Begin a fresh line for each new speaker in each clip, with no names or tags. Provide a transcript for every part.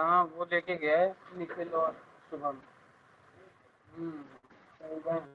हाँ वो लेके गया है निखिल और शुभम। सही बात।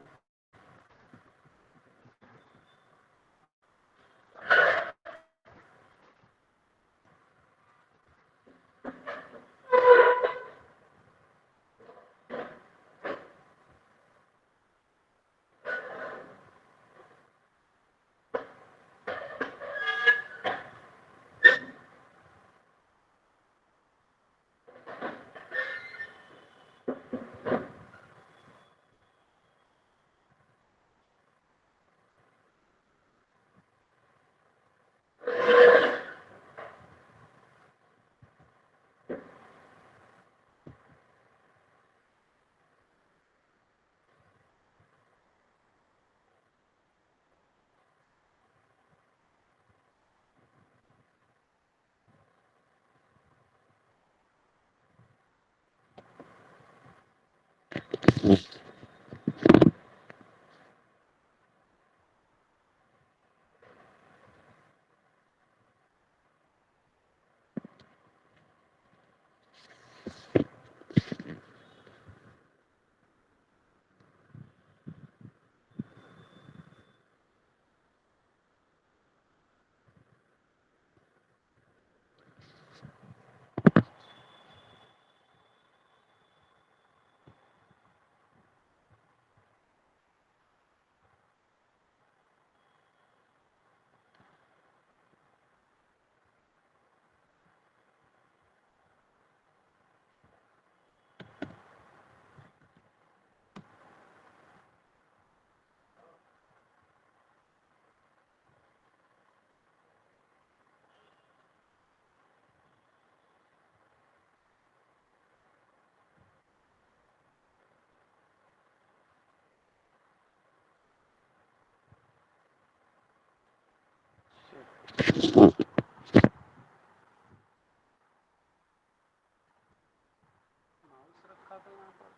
माउस रखा था यहाँ पर,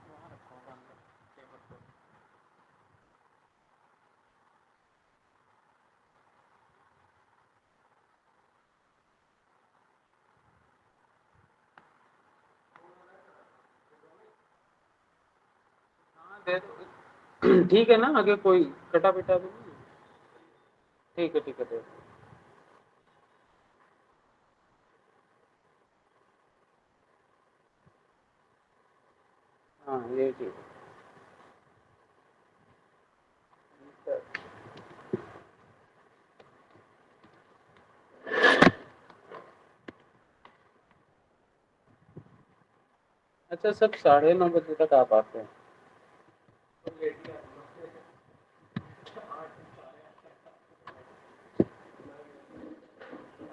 वहाँ रखा होगा अंदर टेबल पे। हाँ दे दो। ठीक है ना, आगे कोई कटा पिटा भी नहीं है? ठीक है दे दो। हाँ ये ठीक है। अच्छा सब 9:30 बजे तक आप आते हैं?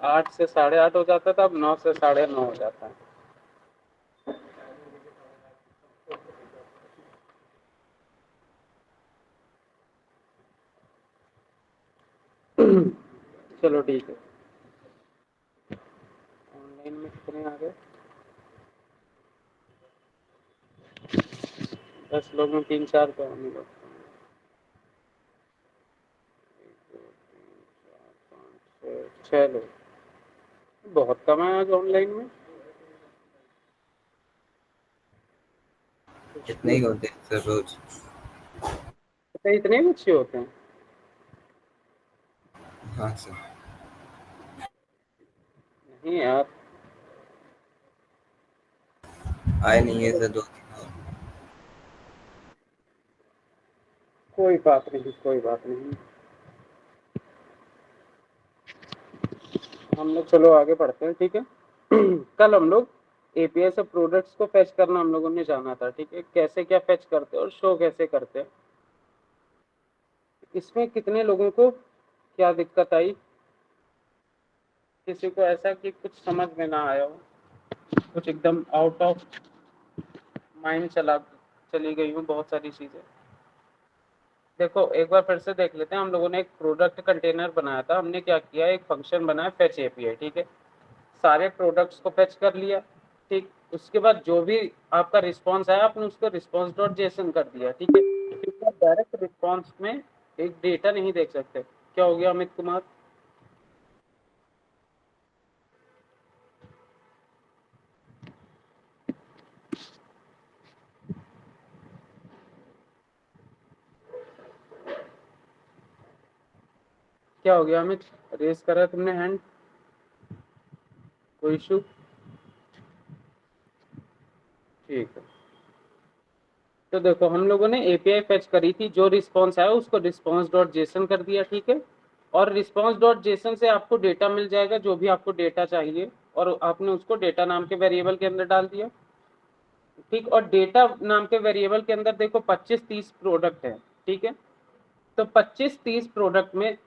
8 से 8:30 हो जाता था, अब 9 से 9:30 हो जाता है। चलो ठीक है। ऑनलाइन में कितने आ गए? 10 लोग में 3-4 तो होने लगते हैं। 6 लोग, बहुत कम है आज ऑनलाइन में। कुछ
इतने ही होते हैं सर रोज।
अच्छा इतने ही अच्छे होते हैं?
हाँ सर।
नहीं यार।
आए नहीं है सर 2 दिन और।
कोई बात नहीं, कोई बात नहीं। हम लोग चलो आगे बढ़ते हैं, ठीक है। कल हम लोग एपीआई से प्रोडक्ट्स को फेच करना हम लोगों ने जाना था, ठीक है, कैसे क्या फेच करते हैं और शो कैसे करते हैं। इसमें कितने लोगों को क्या दिक्कत आई? किसी को ऐसा कि कुछ समझ में ना आया हो, कुछ एकदम आउट ऑफ माइंड चली गई हूँ बहुत सारी चीजें। देखो एक बार फिर से देख लेते हैं। हम लोगों ने एक प्रोडक्ट कंटेनर बनाया था, हमने क्या किया, एक फंक्शन बनाया फेच एपीआई, ठीक है। सारे प्रोडक्ट्स को फेच कर लिया, ठीक। उसके बाद जो भी आपका रिस्पॉन्स आया आपने उसको रिस्पॉन्स डॉट जेसन कर दिया, ठीक है, क्योंकि आप डायरेक्ट रिस्पॉन्स में एक डेटा नहीं देख सकते। क्या हो गया अमित कुमार? क्या हो गया अमित, रेस करा तुमने हैंड, कोई इशू? ठीक है, तो देखो हम लोगों ने एपीआई फेच करी थी, जो रिस्पॉन्स आया उसको रिस्पॉन्स डॉट जेसन कर दिया, ठीक है। और रिस्पॉन्स डॉट जेसन से आपको डेटा मिल जाएगा, जो भी आपको डेटा चाहिए, और आपने उसको डेटा नाम के वेरिएबल के अंदर डाल दिया, ठीक। और डेटा नाम के वेरिएबल के अंदर देखो 25-30 प्रोडक्ट है, ठीक है। तो 25-30 प्रोडक्ट में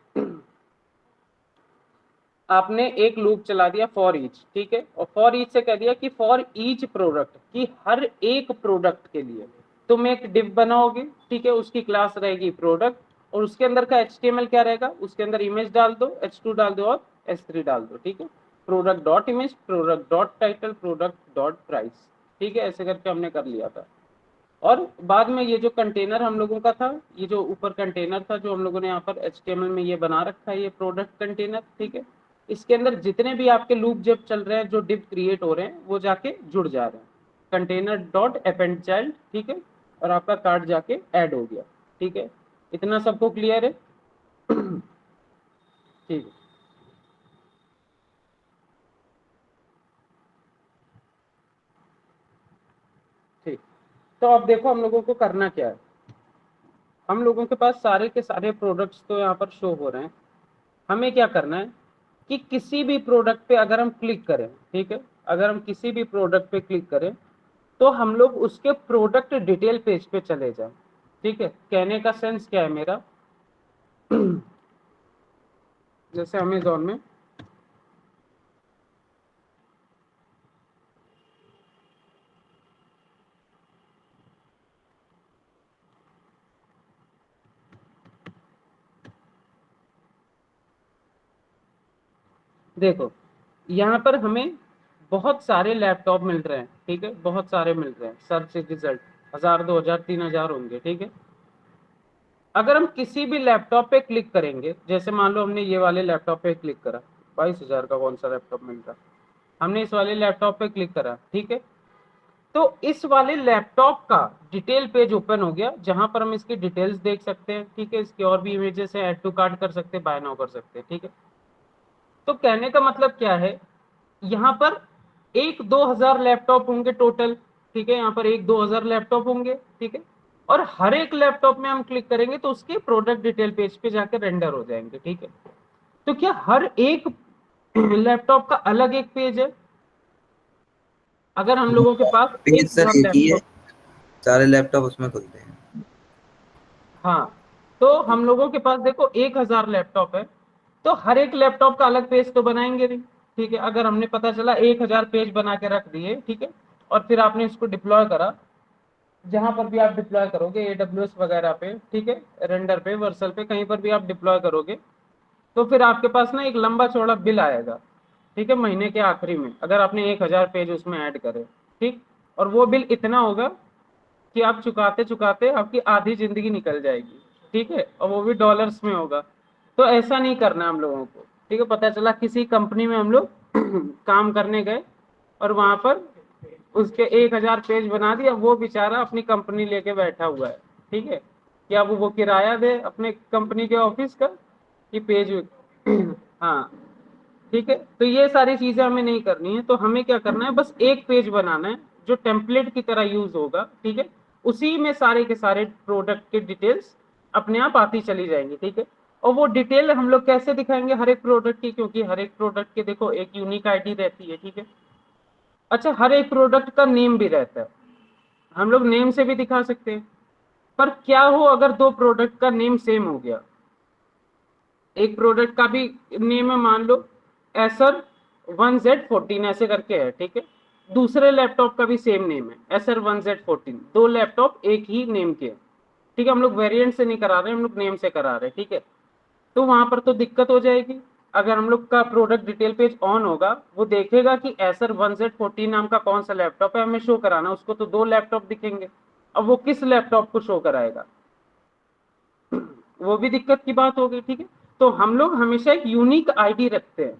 आपने एक लूप चला दिया फॉर ईच, ठीक है। और फॉर ईच से कह दिया कि फॉर ईच प्रोडक्ट, की हर एक प्रोडक्ट के लिए तुम एक डिव बनाओगे, ठीक है। उसकी क्लास रहेगी प्रोडक्ट, और उसके अंदर का एचटीएमएल क्या रहेगा, उसके अंदर इमेज डाल दो, h2 डाल दो और s3 डाल दो, ठीक है। Product dot image, product dot title, product dot price, ठीक है। ऐसे करके हमने कर लिया था। और बाद में ये जो कंटेनर हम लोगों का था, ये जो ऊपर कंटेनर था जो हम लोगों ने यहाँ पर एचटीएमएल में ये बना रखा है, ये प्रोडक्ट कंटेनर, ठीक है। इसके अंदर जितने भी आपके लूप जब चल रहे हैं, जो डिव क्रिएट हो रहे हैं, वो जाके जुड़ जा रहे हैं कंटेनर डॉट अपेंड चाइल्ड, ठीक है। और आपका कार्ड जाके ऐड हो गया, ठीक है। इतना सबको क्लियर है? ठीक है, ठीक। तो अब देखो हम लोगों को करना क्या है। हम लोगों के पास सारे के सारे प्रोडक्ट्स तो यहाँ पर शो हो रहे हैं। हमें क्या करना है कि किसी भी प्रोडक्ट पे अगर हम क्लिक करें, ठीक है, अगर हम किसी भी प्रोडक्ट पे क्लिक करें, तो हम लोग उसके प्रोडक्ट डिटेल पेज पे चले जाएं, ठीक है। कहने का सेंस क्या है मेरा, जैसे अमेजोन में देखो, यहाँ पर हमें बहुत सारे लैपटॉप मिल रहे हैं, ठीक है, बहुत सारे मिल रहे हैं। सर्च रिजल्ट 1000, 2000, 3000 होंगे, ठीक है। अगर हम किसी भी लैपटॉप पे क्लिक करेंगे, जैसे मान लो हमने ये वाले लैपटॉप पे क्लिक करा, 22,000 का कौन सा लैपटॉप मिल रहा, हमने इस वाले लैपटॉप पे क्लिक करा, ठीक है। तो इस वाले लैपटॉप का डिटेल पेज ओपन हो गया, जहां पर हम इसकी डिटेल्स देख सकते हैं, ठीक है। इसकी और भी इमेजेस है, ऐड टू कार्ट कर सकते हैं, बाय नाउ कर सकते हैं, ठीक है। तो कहने का मतलब क्या है, यहाँ पर 1-2 हजार लैपटॉप होंगे टोटल, ठीक है। यहाँ पर 1-2 हजार लैपटॉप होंगे, ठीक है। और हर एक लैपटॉप में हम क्लिक करेंगे तो उसके प्रोडक्ट डिटेल पेज पे जाकर रेंडर हो जाएंगे, ठीक है। तो क्या हर एक लैपटॉप का अलग एक पेज है? अगर हम लोगों के पास
पेज
एक
सर
हजार
एक ही है,
लैपटॉप,
सारे लैपटॉप उसमें खुलते हैं।
हाँ, तो हम लोगों के पास देखो 1,000 लैपटॉप है, तो हर एक लैपटॉप का अलग पेज तो बनाएंगे नहीं, ठीक है। अगर हमने पता चला 1,000 पेज बना के रख दिए, ठीक है, और फिर आपने इसको डिप्लॉय करा, जहां पर भी आप डिप्लॉय करोगे, AWS वगैरह पे, ठीक है, रेंडर पे, वर्सल पे, कहीं पर भी आप डिप्लॉय करोगे, तो फिर आपके पास ना एक लंबा चौड़ा बिल आएगा, ठीक है, महीने के आखिरी में, अगर आपने 1,000 पेज उसमें ऐड करे, ठीक। और वो बिल इतना होगा कि आप चुकाते चुकाते आपकी आधी जिंदगी निकल जाएगी, ठीक है, और वो भी डॉलर्स में होगा। तो ऐसा नहीं करना हम लोगों को, ठीक है। पता चला किसी कंपनी में हम लोग काम करने गए और वहां पर उसके 1,000 पेज बना दिया, वो बेचारा अपनी कंपनी लेके बैठा हुआ है, ठीक है। कि अब वो किराया दे अपने कंपनी के ऑफिस का कि पेज हाँ, ठीक है। तो ये सारी चीजें हमें नहीं करनी है, तो हमें क्या करना है, बस एक पेज बनाना है जो टेम्पलेट की तरह यूज होगा, ठीक है। उसी में सारे के सारे प्रोडक्ट के डिटेल्स अपने आप आती चली जाएंगी, ठीक है। और वो डिटेल हम लोग कैसे दिखाएंगे हर एक प्रोडक्ट की, क्योंकि हर एक प्रोडक्ट के देखो एक यूनिक आईडी रहती है, ठीक है। अच्छा, हर एक प्रोडक्ट का नेम भी रहता है, हम लोग नेम से भी दिखा सकते हैं। पर क्या हो अगर दो प्रोडक्ट का नेम सेम हो गया, एक प्रोडक्ट का भी नेम है मान लो एसर 1Z14 ऐसे करके है, ठीक है। दूसरे लैपटॉप का भी सेम नेम है एसर 1Z14, दो लैपटॉप एक ही नेम के, ठीक है। हम लोग वेरिएंट से नहीं करा रहे, हम लोग नेम से करा रहे हैं, ठीक है। तो वहां पर तो दिक्कत हो जाएगी। अगर हम लोग का प्रोडक्ट डिटेल पेज ऑन होगा, वो देखेगा कि एसर 1Z14 नाम का कौन सा लैपटॉप है, हमें शो कराना, उसको तो दो लैपटॉप दिखेंगे। अब वो किस लैपटॉप को शो कराएगा, वो भी दिक्कत की बात होगी, ठीक है। तो हम लोग हमेशा एक यूनिक आईडी रखते हैं,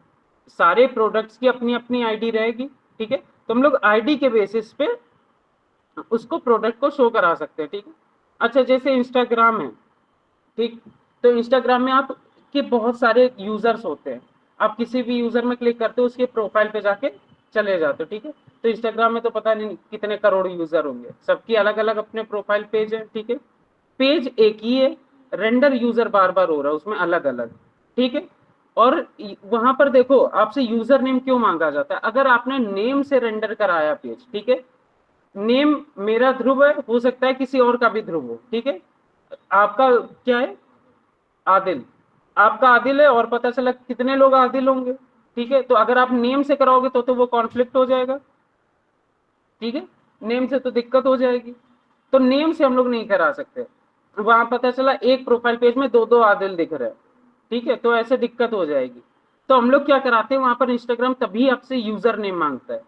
सारे प्रोडक्ट्स की अपनी अपनी आईडी रहेगी, ठीक है। तो हम लोग आईडी के बेसिस पे उसको प्रोडक्ट को शो करा सकते हैं, ठीक है। अच्छा, जैसे इंस्टाग्राम है, ठीक। तो इंस्टाग्राम में आप कि बहुत सारे यूजर्स होते हैं, आप किसी भी यूजर में क्लिक करते हो उसके प्रोफाइल पे जाके चले जाते हो, ठीक है। तो इंस्टाग्राम में तो पता नहीं कितने करोड़ यूजर होंगे, सबकी अलग अलग अपने प्रोफाइल पेज है, ठीक है। पेज एक ही है, रेंडर यूजर बार बार हो रहा है उसमें अलग अलग, ठीक है। और वहां पर देखो आपसे यूजर नेम क्यों मांगा जाता है, अगर आपने नेम से रेंडर कराया पेज, ठीक है। नेम मेरा ध्रुव है, हो सकता है किसी और का भी ध्रुव हो, ठीक है। आपका क्या है, आदिल, आपका आदिल है और पता चला कितने लोग आदिल होंगे, ठीक है। तो अगर आप नेम से कराओगे तो वो कॉन्फ्लिक्ट हो जाएगा, ठीक है। नेम से तो दिक्कत हो जाएगी, तो नेम से हम लोग नहीं करा सकते। वहां पता चला एक प्रोफाइल पेज में दो दो आदिल दिख रहे हैं, ठीक है, तो ऐसे दिक्कत हो जाएगी। तो हम लोग क्या कराते हैं वहां पर, इंस्टाग्राम तभी आपसे यूजर नेम मांगता है,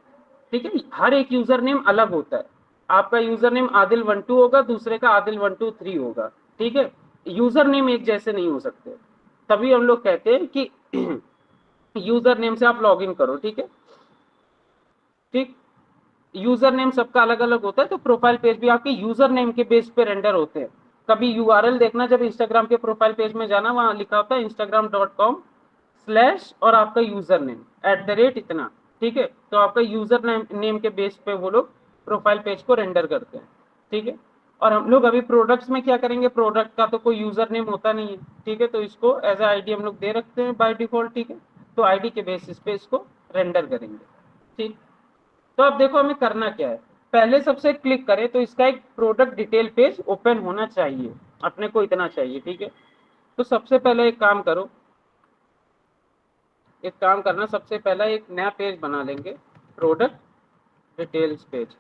ठीक है। हर एक यूजर नेम अलग होता है, आपका यूजर नेम आदिल 1 2 होगा, दूसरे का आदिल 1 2 3 होगा, ठीक है। यूजर नेम एक जैसे नहीं हो सकते, तभी हम लोग कहते हैं कि यूजर नेम से आप लॉग इन करो, ठीक है, ठीक। यूजर नेम सबका अलग अलग होता है, तो प्रोफाइल पेज भी आपके यूजर नेम के बेस पे रेंडर होते हैं। कभी यूआरएल देखना, जब इंस्टाग्राम के प्रोफाइल पेज में जाना, वहां लिखा होता है instagram.com/ और आपका यूजर नेम @इतना, ठीक है। तो आपका यूजर नेम के बेस पे वो लोग प्रोफाइल पेज को रेंडर करते हैं, ठीक है। और हम लोग अभी प्रोडक्ट्स में क्या करेंगे, प्रोडक्ट का तो कोई यूजर नेम होता नहीं है, ठीक है, तो इसको एज आईडी हम लोग दे रखते हैं बाय डिफॉल्ट, ठीक है। तो आईडी के बेसिस पे इसको रेंडर करेंगे, ठीक। तो अब देखो हमें करना क्या है, पहले सबसे क्लिक करें तो इसका एक प्रोडक्ट डिटेल पेज ओपन होना चाहिए, अपने को इतना चाहिए, ठीक है। तो सबसे पहले एक काम करो, एक काम करना, सबसे पहला एक नया पेज बना लेंगे, प्रोडक्ट डिटेल्स पेज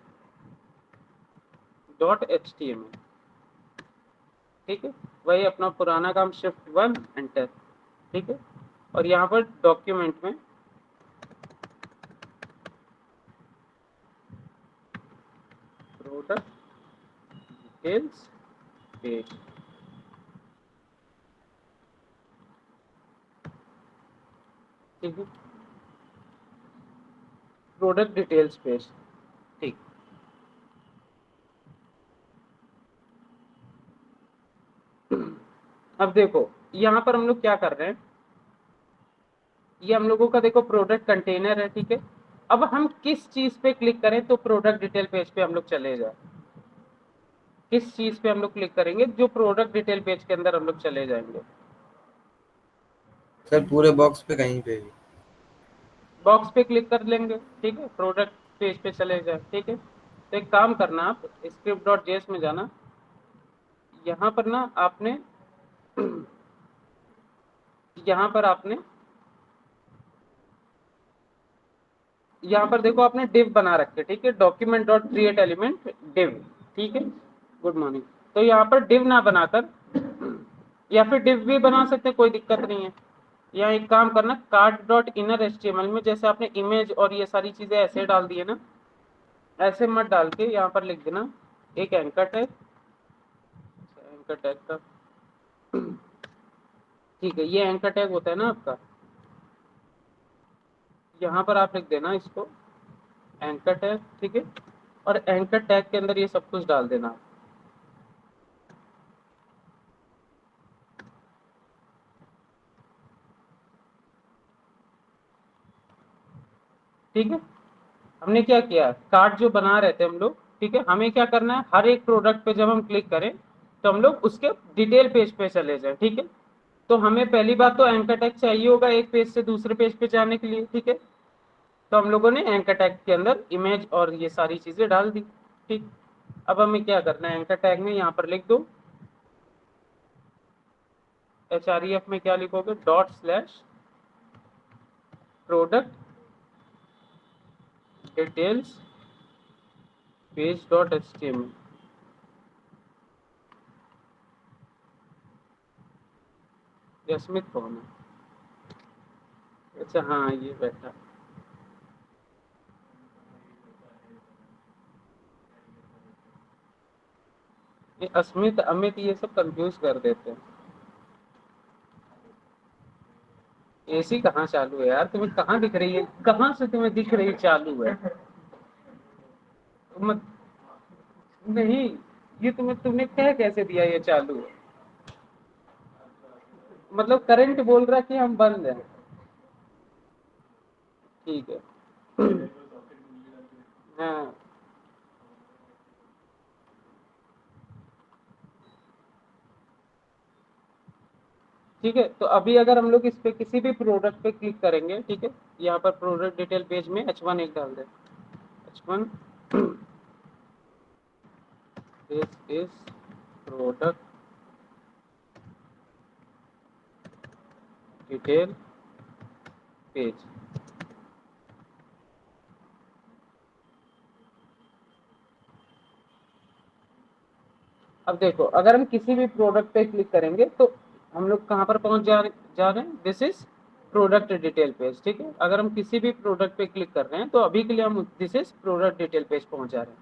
.html, ठीक है। वही अपना पुराना काम, Shift 1 एंटर, ठीक है। और यहाँ पर डॉक्यूमेंट में प्रोडक्ट डिटेल्स पेज, ठीक है, प्रोडक्ट डिटेल्स पेज, ठीक। अब देखो यहाँ पर हम लोग क्या कर रहे हैं, ये हम लोगों का देखो प्रोडक्ट कंटेनर है, ठीक है। अब हम किस चीज पे क्लिक करें तो प्रोडक्ट डिटेल पेज पे हम लोग चले जाए, किस चीज पे हम लोग क्लिक करेंगे जो प्रोडक्ट डिटेल पेज के अंदर हम लोग चले जाएंगे।
सर पूरे बॉक्स पे कहीं पे भी।
बॉक्स पे क्लिक कर लेंगे, ठीक है, प्रोडक्ट पेज पे चले जाए, ठीक है। तो एक काम करना, आप script.js में जाना, यहाँ पर ना आपने यहाँ पर आपने यहाँ पर देखो आपने डिव बना रखे, ठीक है, document dot create element div, ठीक है। Good morning. तो यहाँ पर डिव ना बनाकर, या फिर डिव भी बना सकते हैं, कोई दिक्कत नहीं है। यहाँ एक काम करना, cart.inner.html में जैसे आपने इमेज और ये सारी चीजें ऐसे डाल दी है ना, ऐसे मत डाल के यहाँ पर लिख देना एक एंकर टैग, एंकर टैग का, ठीक है, ये एंकर टैग होता है ना आपका, यहाँ पर आप लिख देना इसको एंकर टैग, ठीक है। और एंकर टैग के अंदर ये सब कुछ डाल देना, ठीक है। हमने क्या किया, कार्ड जो बना रहे थे हम लोग, ठीक है, हमें क्या करना है, हर एक प्रोडक्ट पे जब हम क्लिक करें तो हम लोग उसके डिटेल पेज पे चले जाए, ठीक है। तो हमें पहली बात तो एंकर टैग चाहिए होगा एक पेज से दूसरे पेज पे जाने के लिए, ठीक है। तो हम लोगों ने एंकर टैग के अंदर इमेज और ये सारी चीजें डाल दी, ठीक। अब हमें क्या करना है, एंकर टैग में यहाँ पर लिख दो, href में क्या लिखोगे, ./प्रोडक्ट डिटेल्स पेज.html। स्मिथ कौन है, अच्छा हाँ ये बैठा, ये अस्मित अमित ये सब कंफ्यूज कर देते हैं। एसी कहाँ चालू है यार, तुम्हें कहाँ दिख रही है, कहाँ से तुम्हें दिख रही चालू है, मत, नहीं, ये तुम्हें तुमने कह कैसे दिया ये चालू है। मतलब करंट बोल रहा है कि हम बंद हैं। ठीक है। हाँ ठीक है, तो अभी अगर हम लोग इस पे किसी भी प्रोडक्ट पे क्लिक करेंगे, ठीक है, यहाँ पर प्रोडक्ट डिटेल पेज में H1 एक डाल दे, H1 this is product detail page. अब देखो अगर हम किसी भी प्रोडक्ट पे क्लिक करेंगे तो हम लोग कहाँ पर पहुंच जा रहे हैं, this is product detail page. ठीक है, अगर हम किसी भी प्रोडक्ट पे क्लिक कर रहे हैं तो अभी के लिए हम this is product detail page पहुंच जा रहे हैं।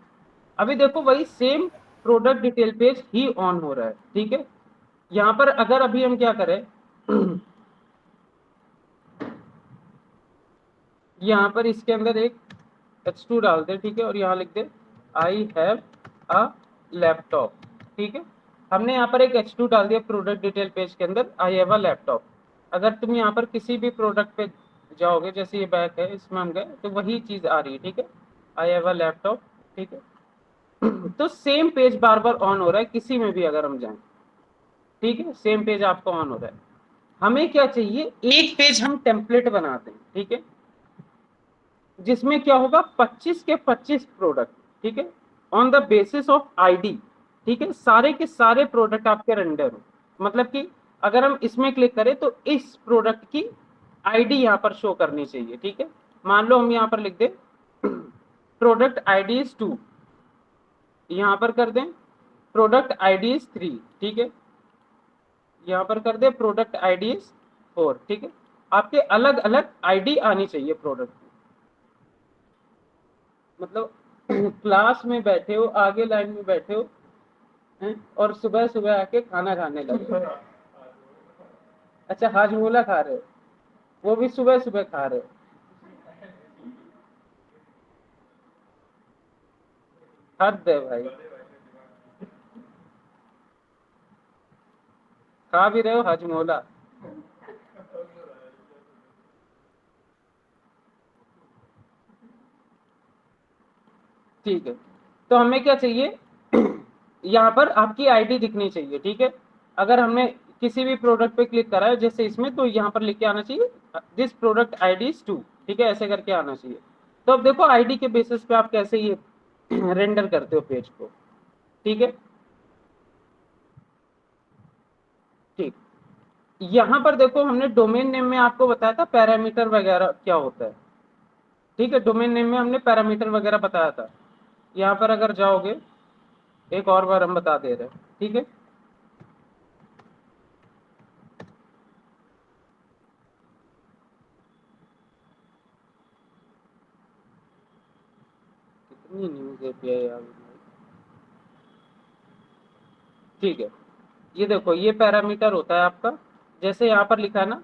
अभी देखो वही same product detail page he on हो रहा है। ठीक है, यहाँ पर अगर अभी हम क्या करें यहाँ पर इसके अंदर एक H2 डाल दे, ठीक है, और यहाँ लिख दे आई हैव अ लैपटॉप। ठीक है, हमने यहाँ पर एक H2 डाल दिया प्रोडक्ट डिटेल पेज के अंदर, आई हैव अ लैपटॉप। अगर तुम यहाँ पर किसी भी प्रोडक्ट पे जाओगे, जैसे ये बैग है इसमें हम गए तो वही चीज आ रही है। ठीक है, आई हैव अ लैपटॉप। ठीक है, तो same page bar bar on हो रहा है किसी में भी अगर हम जाएं। ठीक है, सेम पेज आपको ऑन हो रहा है। हमें क्या चाहिए, एक पेज हम टेम्पलेट बनाते हैं। ठीक है, जिसमें क्या होगा 25 के 25 प्रोडक्ट। ठीक है, on the basis of ID. ठीक है, सारे के सारे प्रोडक्ट आपके रेंडर हो, मतलब कि अगर हम इसमें क्लिक करें तो इस प्रोडक्ट की आईडी यहाँ पर शो करनी चाहिए। ठीक है, मान लो हम यहाँ पर लिख दें प्रोडक्ट आईडी इज 2, यहाँ पर कर दें प्रोडक्ट आईडी इज 3। ठीक है, यहाँ पर कर दे प्रोडक्ट आईडी इज 4। ठीक है, आपके अलग अलग आईडी आनी चाहिए प्रोडक्ट की। मतलब क्लास में बैठे हो, आगे लाइन में बैठे हो हैं, और सुबह सुबह आके खाना खाने लगे। अच्छा हाजमोला खा रहे हो, वो भी सुबह सुबह खा रहे हो। हद है भाई, खा भी रहे हो हाजमोला। ठीक है, तो हमें क्या चाहिए यहाँ पर आपकी आईडी दिखनी चाहिए। ठीक है, अगर हमने किसी भी प्रोडक्ट पे क्लिक करा है जैसे इसमें, तो यहाँ पर लिख के आना चाहिए दिस प्रोडक्ट आईडी इज 2। ठीक है, ऐसे करके आना चाहिए। तो अब देखो आईडी के बेसिस पे आप कैसे ये रेंडर करते हो पेज को। ठीक है, ठीक, यहाँ पर देखो हमने डोमेन नेम में आपको बताया था पैरामीटर वगैरह क्या होता है। ठीक है, डोमेन नेम में हमने पैरामीटर वगैरह बताया था। यहाँ पर अगर जाओगे, एक और बार हम बता दे रहे हैं। ठीक है, कितनी न्यूज एपीआई आ गई। ठीक है, ये देखो ये पैरामीटर होता है आपका, जैसे यहाँ पर लिखा है ना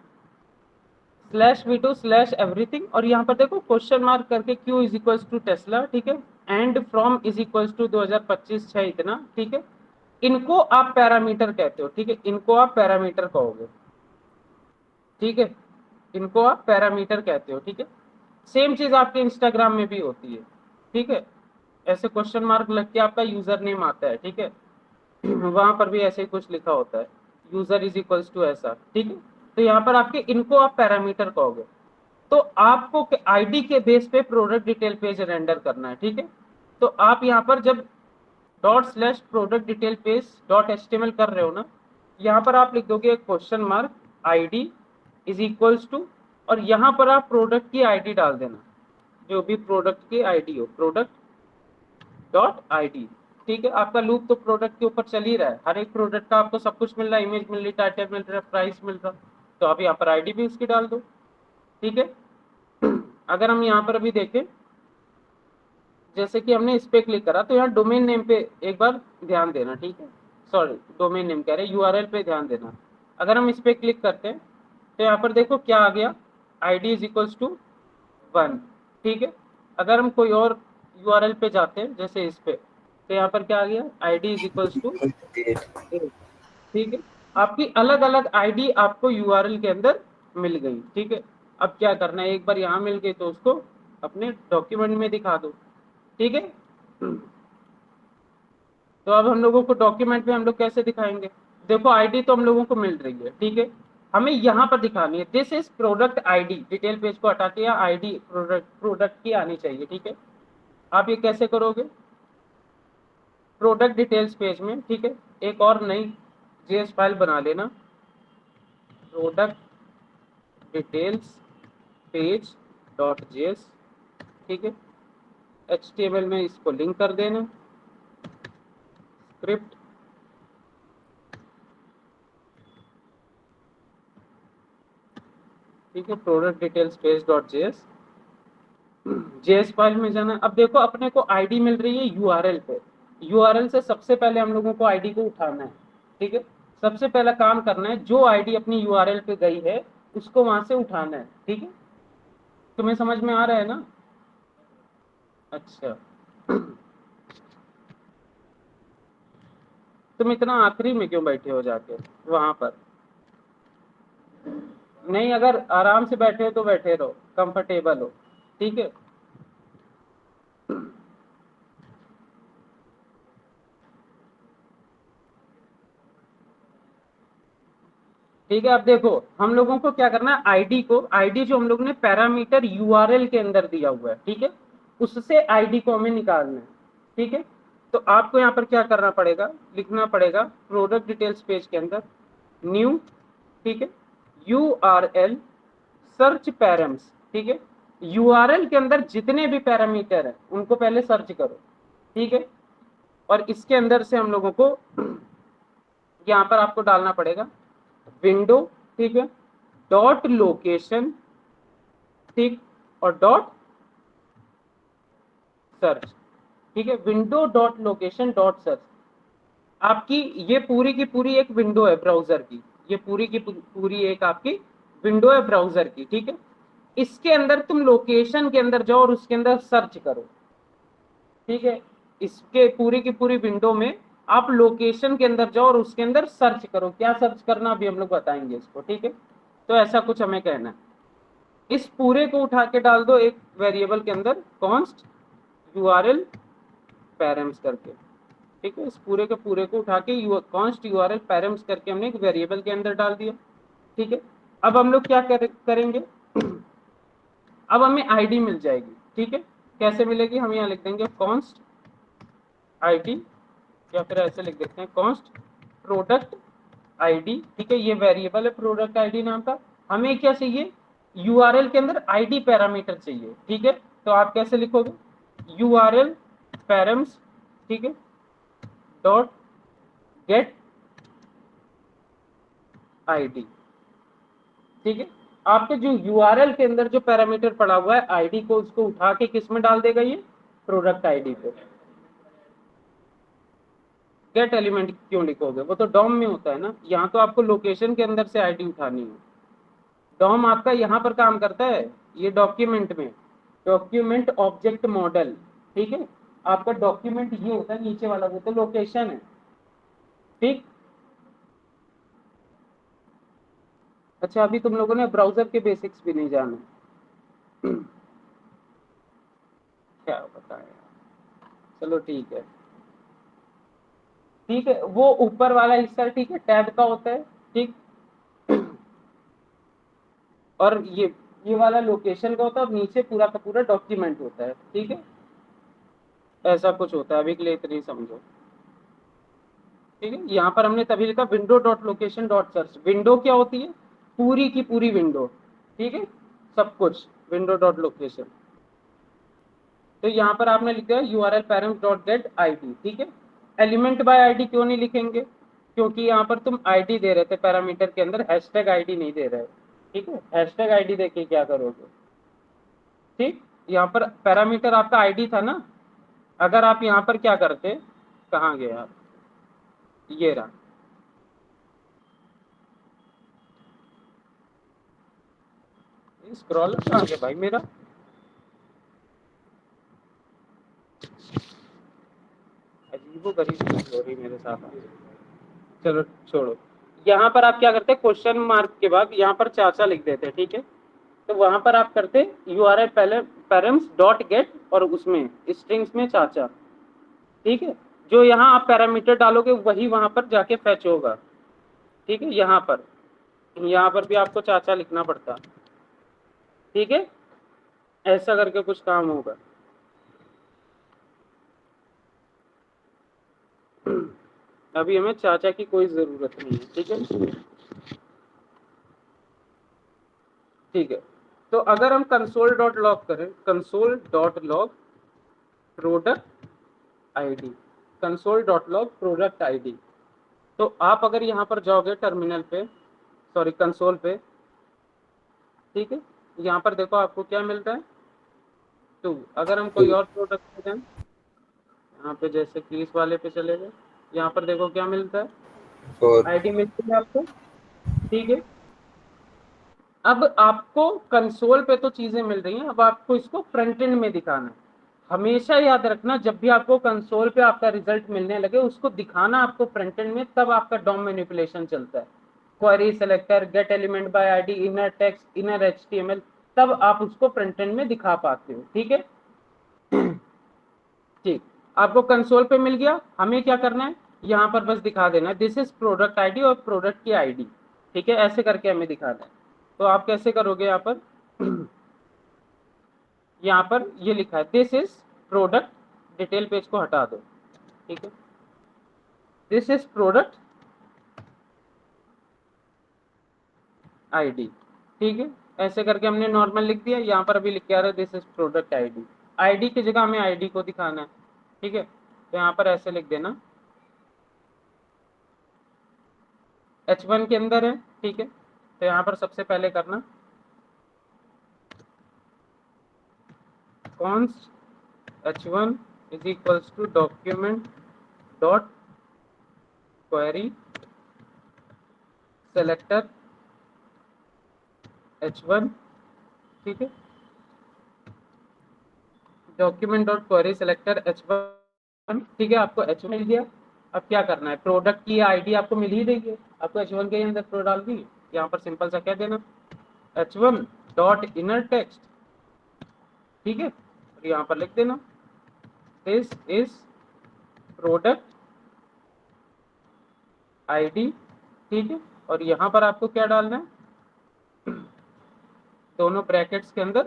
slash v two slash everything, और यहाँ पर देखो क्वेश्चन मार्क करके q is equals to Tesla. ठीक है, and from is equals to 2025 6 इतना। ठीक है, इनको आप पैरामीटर कहते हो। ठीक है, इनको आप पैरामीटर कहोगे। ठीक है, इनको आप पैरामीटर कहते हो। ठीक है, सेम चीज आपके इंस्टाग्राम में भी होती है। ठीक है, ऐसे क्वेश्चन मार्क लग के आपका यूजर नेम आता है। ठीक है, वहां पर भी ऐसे ही कुछ लिखा होता है, यूजर इज इक्वल्स टू ऐसा। ठीक है, तो यहाँ पर आपके इनको आप पैरामीटर कहोगे। तो आपको आईडी के बेस पे प्रोडक्ट डिटेल पेज रेंडर करना है। ठीक है, तो आप यहाँ पर जब dot slash product detail page dot HTML कर रहे हो ना, यहाँ पर आप लिख दोगे question mark ID is equals to, और यहाँ पर आप प्रोडक्ट की आईडी डाल देना, जो भी प्रोडक्ट की आईडी हो, प्रोडक्ट डॉट आईडी। ठीक है, आपका लूप तो प्रोडक्ट के ऊपर चल ही रहा है, हर एक प्रोडक्ट का आपको सब कुछ मिल रहा है, इमेज मिल रही, टाइटल मिल रहा है, प्राइस मिल रहा, तो आप यहाँ पर आईडी भी उसकी डाल दो। ठीक है, अगर हम यहाँ पर अभी देखें, जैसे कि हमने इस पे क्लिक करा तो यहाँ डोमेन नेम पे एक बार ध्यान देना। ठीक है, सॉरी डोमेन नेम कह रहे, यूआरएल पे ध्यान देना। अगर हम इस पे क्लिक करते हैं तो यहाँ पर देखो क्या आ गया, आईडी इज इक्वल्स टू 1। ठीक है, अगर हम कोई और यूआरएल पे जाते हैं जैसे इस पे, तो यहाँ पर क्या आ गया, आईडी इज इक्वल्स टू 8। ठीक है, आपकी अलग अलग आईडी आपको यूआरएल के अंदर मिल गई, ठीक है। अब क्या करना है, एक बार यहाँ मिल गई तो उसको अपने डॉक्यूमेंट में दिखा दो, ठीक है। तो अब हम लोगों को डॉक्यूमेंट में हम लोग कैसे दिखाएंगे, देखो आईडी तो हम लोगों को मिल रही है, ठीक है। हमें यहाँ पर दिखानी है, this is product ID, detail page को हटा के आईडी प्रोडक्ट की आनी चाहिए, ठीक है। आप ये कैसे करोगे, प्रोडक्ट डिटेल्स पेज में, ठीक है, एक और नई जेएस फाइल बना लेना, product details page dot JS, ठीक है। एचटीएमएल में इसको लिंक कर देना, स्क्रिप्ट, ठीक है, product details page dot JS, JS file में जाना। अब देखो अपने को आईडी मिल रही है यूआरएल पे, यूआरएल से सबसे पहले हम लोगों को आईडी को उठाना है, ठीक है। सबसे पहला काम करना है, जो आईडी अपनी यूआरएल पे गई है उसको वहां से उठाना है, ठीक है। तुम्हें समझ में आ रहा है ना, अच्छा। तुम इतना आखिरी में क्यों बैठे हो जाके वहां पर, नहीं अगर आराम से बैठे हो तो बैठे रहो, कंफर्टेबल हो, ठीक है। ठीक है, अब देखो हम लोगों को क्या करना है, आईडी को, आईडी जो हम लोग ने पैरामीटर यूआरएल के अंदर दिया हुआ है, ठीक है, उससे आईडी को हमें निकालना है, ठीक है। तो आपको यहाँ पर क्या करना पड़ेगा, लिखना पड़ेगा प्रोडक्ट डिटेल्स पेज के अंदर न्यू, ठीक है, यूआरएल सर्च पैरम्स, ठीक है। यूआरएल के अंदर जितने भी पैरामीटर है उनको पहले सर्च करो, ठीक है। और इसके अंदर से हम लोगों को यहाँ पर आपको डालना पड़ेगा विंडो, ठीक है, डॉट लोकेशन, ठीक, और डॉट सर्च, ठीक है, window dot location dot search. आपकी ये पूरी की पूरी एक विंडो है ब्राउजर की, ये पूरी की पूरी एक आपकी विंडो है ब्राउजर की, ठीक है। इसके अंदर तुम लोकेशन के अंदर जाओ और उसके अंदर सर्च करो, ठीक है। इसके पूरी की पूरी विंडो में आप लोकेशन के अंदर जाओ और उसके अंदर सर्च करो, क्या सर्च करना अभी हम लोग बताएंगे इसको, ठीक है। तो ऐसा कुछ हमें कहना है, इस पूरे को उठा के डाल दो एक वेरिएबल के अंदर कॉन्स्ट यूआरएल पैरम्स करके, ठीक है। इस पूरे के पूरे को उठा के कॉन्स्ट यूआरएल पैरम्स करके हमने एक वेरिएबल के अंदर डाल दिया, ठीक है। अब हम लोग क्या करेंगे, अब हमें आईडी मिल जाएगी, ठीक है। कैसे मिलेगी, हम यहाँ लिख देंगे कॉन्स्ट आईडी, या फिर ऐसे लिख देते हैं कॉन्स्ट प्रोडक्ट आईडी, ठीक है। ये वेरिएबल है प्रोडक्ट आईडी नाम का, हमें क्या चाहिए, यूआरएल के अंदर आईडी पैरामीटर चाहिए, ठीक है। तो आप कैसे लिखोगे, यूआरएल पैरम्स, ठीक है, डॉट गेट आईडी, ठीक है। आपके जो यूआरएल के अंदर जो पैरामीटर पड़ा हुआ है आईडी को, उसको उठा के किस में डाल देगा, ये प्रोडक्ट आईडी पे। गेट एलिमेंट क्यों लिखोगे, वो तो डॉम में होता है ना, यहाँ तो आपको लोकेशन के अंदर से आईडी उठानी है। डॉम आपका यहाँ पर काम करता है, ये डॉक्यूमेंट में, डॉक्यूमेंट ऑब्जेक्ट मॉडल, ठीक है। आपका डॉक्यूमेंट ये होता है नीचे वाला, वो तो लोकेशन है, ठीक। अच्छा अभी तुम लोगों ने ब्राउजर के बेसिक्स भी नहीं जाने, क्या बताएं, चलो ठीक है, ठीक है। वो ऊपर वाला हिस्सा, ठीक है, टैब का होता है, ठीक। और ये वाला लोकेशन का होता है, और नीचे पूरा का पूरा डॉक्यूमेंट होता है, ठीक है। ऐसा कुछ होता है, अभी के लिए इतनी समझो, ठीक है। यहाँ पर हमने तभी लिखा window dot location dot search, window क्या होती है, पूरी की पूरी विंडो, ठीक है, सब कुछ विंडो डॉट लोकेशन। तो यहाँ पर आपने लिखा है URL params dot gate ID, ठीक है। एलिमेंट बाय आईडी क्यों नहीं लिखेंगे, क्योंकि यहाँ पर तुम आईडी दे रहे थे पैरामीटर के अंदर, हैशटैग आईडी नहीं दे रहे, ठीक है। हैशटैग आईडी देके क्या करोगे, ठीक। यहाँ पर पैरामीटर आपका आईडी था ना, अगर आप यहाँ पर क्या करते, कहाँ गए आप, ये रहा, स्क्रॉलर कहाँ गया भाई मेरा, अजीबो गरीब चीज हो रही मेरे साथ, चलो छोड़ो। यहाँ पर आप क्या करते हैं, क्वेश्चन मार्क के बाद यहाँ पर चाचा लिख देते हैं, ठीक है। तो वहां पर आप करते URL पहले पैरम्स डॉट गेट और उसमें स्ट्रिंग्स में चाचा, ठीक है। जो यहाँ आप पैरामीटर डालोगे वही वहां पर जाके फैच होगा, ठीक है। यहाँ पर भी आपको चाचा लिखना पड़ता, ठीक है। ऐसा करके कुछ काम होगा। अभी हमें चाचा की कोई जरूरत नहीं है, ठीक है। ठीक है, तो अगर हम कंसोल डॉट लॉग करें, console dot log product ID, console dot log product ID, तो आप अगर यहाँ पर जाओगे टर्मिनल पे, सॉरी कंसोल पे, ठीक है। यहाँ पर देखो आपको क्या मिल रहा है, 2। अगर हम कोई और प्रोडक्ट पे जाएं, यहाँ पे जैसे कि इस वाले पे चले गए, यहाँ पर देखो क्या मिलता है,
4।
आईडी मिलती है आपको, ठीक है। अब आपको कंसोल पे तो चीजें मिल रही हैं, अब आपको इसको फ्रंट एंड में दिखाना है। हमेशा याद रखना, जब भी आपको कंसोल पे आपका रिजल्ट मिलने लगे उसको दिखाना आपको फ्रंट एंड में, तब आपका डॉम मैनिपुलेशन चलता है। Query selector, gate element by ID, inner text, inner HTML, तब आप उसको फ्रंट एंड में दिखा पाते हो, ठीक है। ठीक, आपको कंसोल पे मिल गया, हमें क्या करना है, यहाँ पर बस दिखा देना दिस इज प्रोडक्ट आईडी और प्रोडक्ट की आईडी, ठीक है। ऐसे करके हमें दिखाना है। तो आप कैसे करोगे, यहाँ पर यहाँ पर ये लिखा है this is product, detail page को हटा दो, ठीक है। दिस इज प्रोडक्ट आईडी, ठीक है। ऐसे करके हमने नॉर्मल लिख दिया, यहाँ पर अभी लिख के आ रहा है this is product ID, ID की जगह हमें आईडी को दिखाना है, ठीक है। तो यहाँ पर ऐसे लिख देना H1 के अंदर है, ठीक है। तो यहाँ पर सबसे पहले करना const H1 is equals to document dot query selector H1, ठीक है। Document dot query selector H1, ठीक है। आपको H1 मिल गया। अब क्या करना है, प्रोडक्ट की आईडी आपको मिल ही रही है, आपको H1 के अंदर प्रो डाल दी। यहाँ पर सिंपल सा क्या देना, H1 डॉट इनर टेक्स्ट, ठीक है। और यहाँ पर लिख देना दिस इज प्रोडक्ट आईडी, ठीक है। और यहाँ पर आपको क्या डालना है, दोनों ब्रैकेट्स के अंदर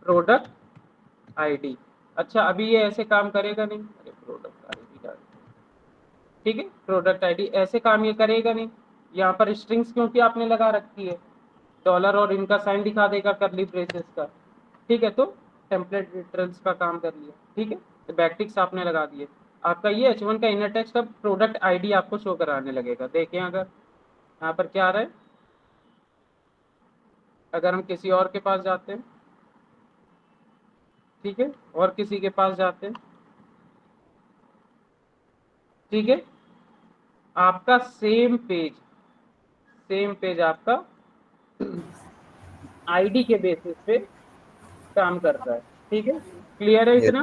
प्रोडक्ट आईडी। अच्छा, अभी ये ऐसे काम करेगा नहीं, अरे प्रोडक्ट आईडी डाल, ठीक है। प्रोडक्ट आईडी ऐसे काम ये करेगा नहीं, यहाँ पर स्ट्रिंग्स क्योंकि आपने लगा रखी है, डॉलर और इनका साइन दिखा देगा करली ब्रेसेस का, ठीक है। तो टेम्पलेट लिटरल्स का काम कर लिया, ठीक है। तो बैकटिक्स आपने लगा दिए, आपका ये H1 का इनर टेक्स्ट अब प्रोडक्ट आईडी आपको शो कराने लगेगा। देखें अगर यहाँ पर क्या आ रहा है, अगर हम किसी और के पास जाते हैं, ठीक है, और किसी के पास जाते हैं, ठीक है, आपका सेम पेज आपका आईडी के बेसिस पे काम करता है, ठीक है। क्लियर है
ये
इतना।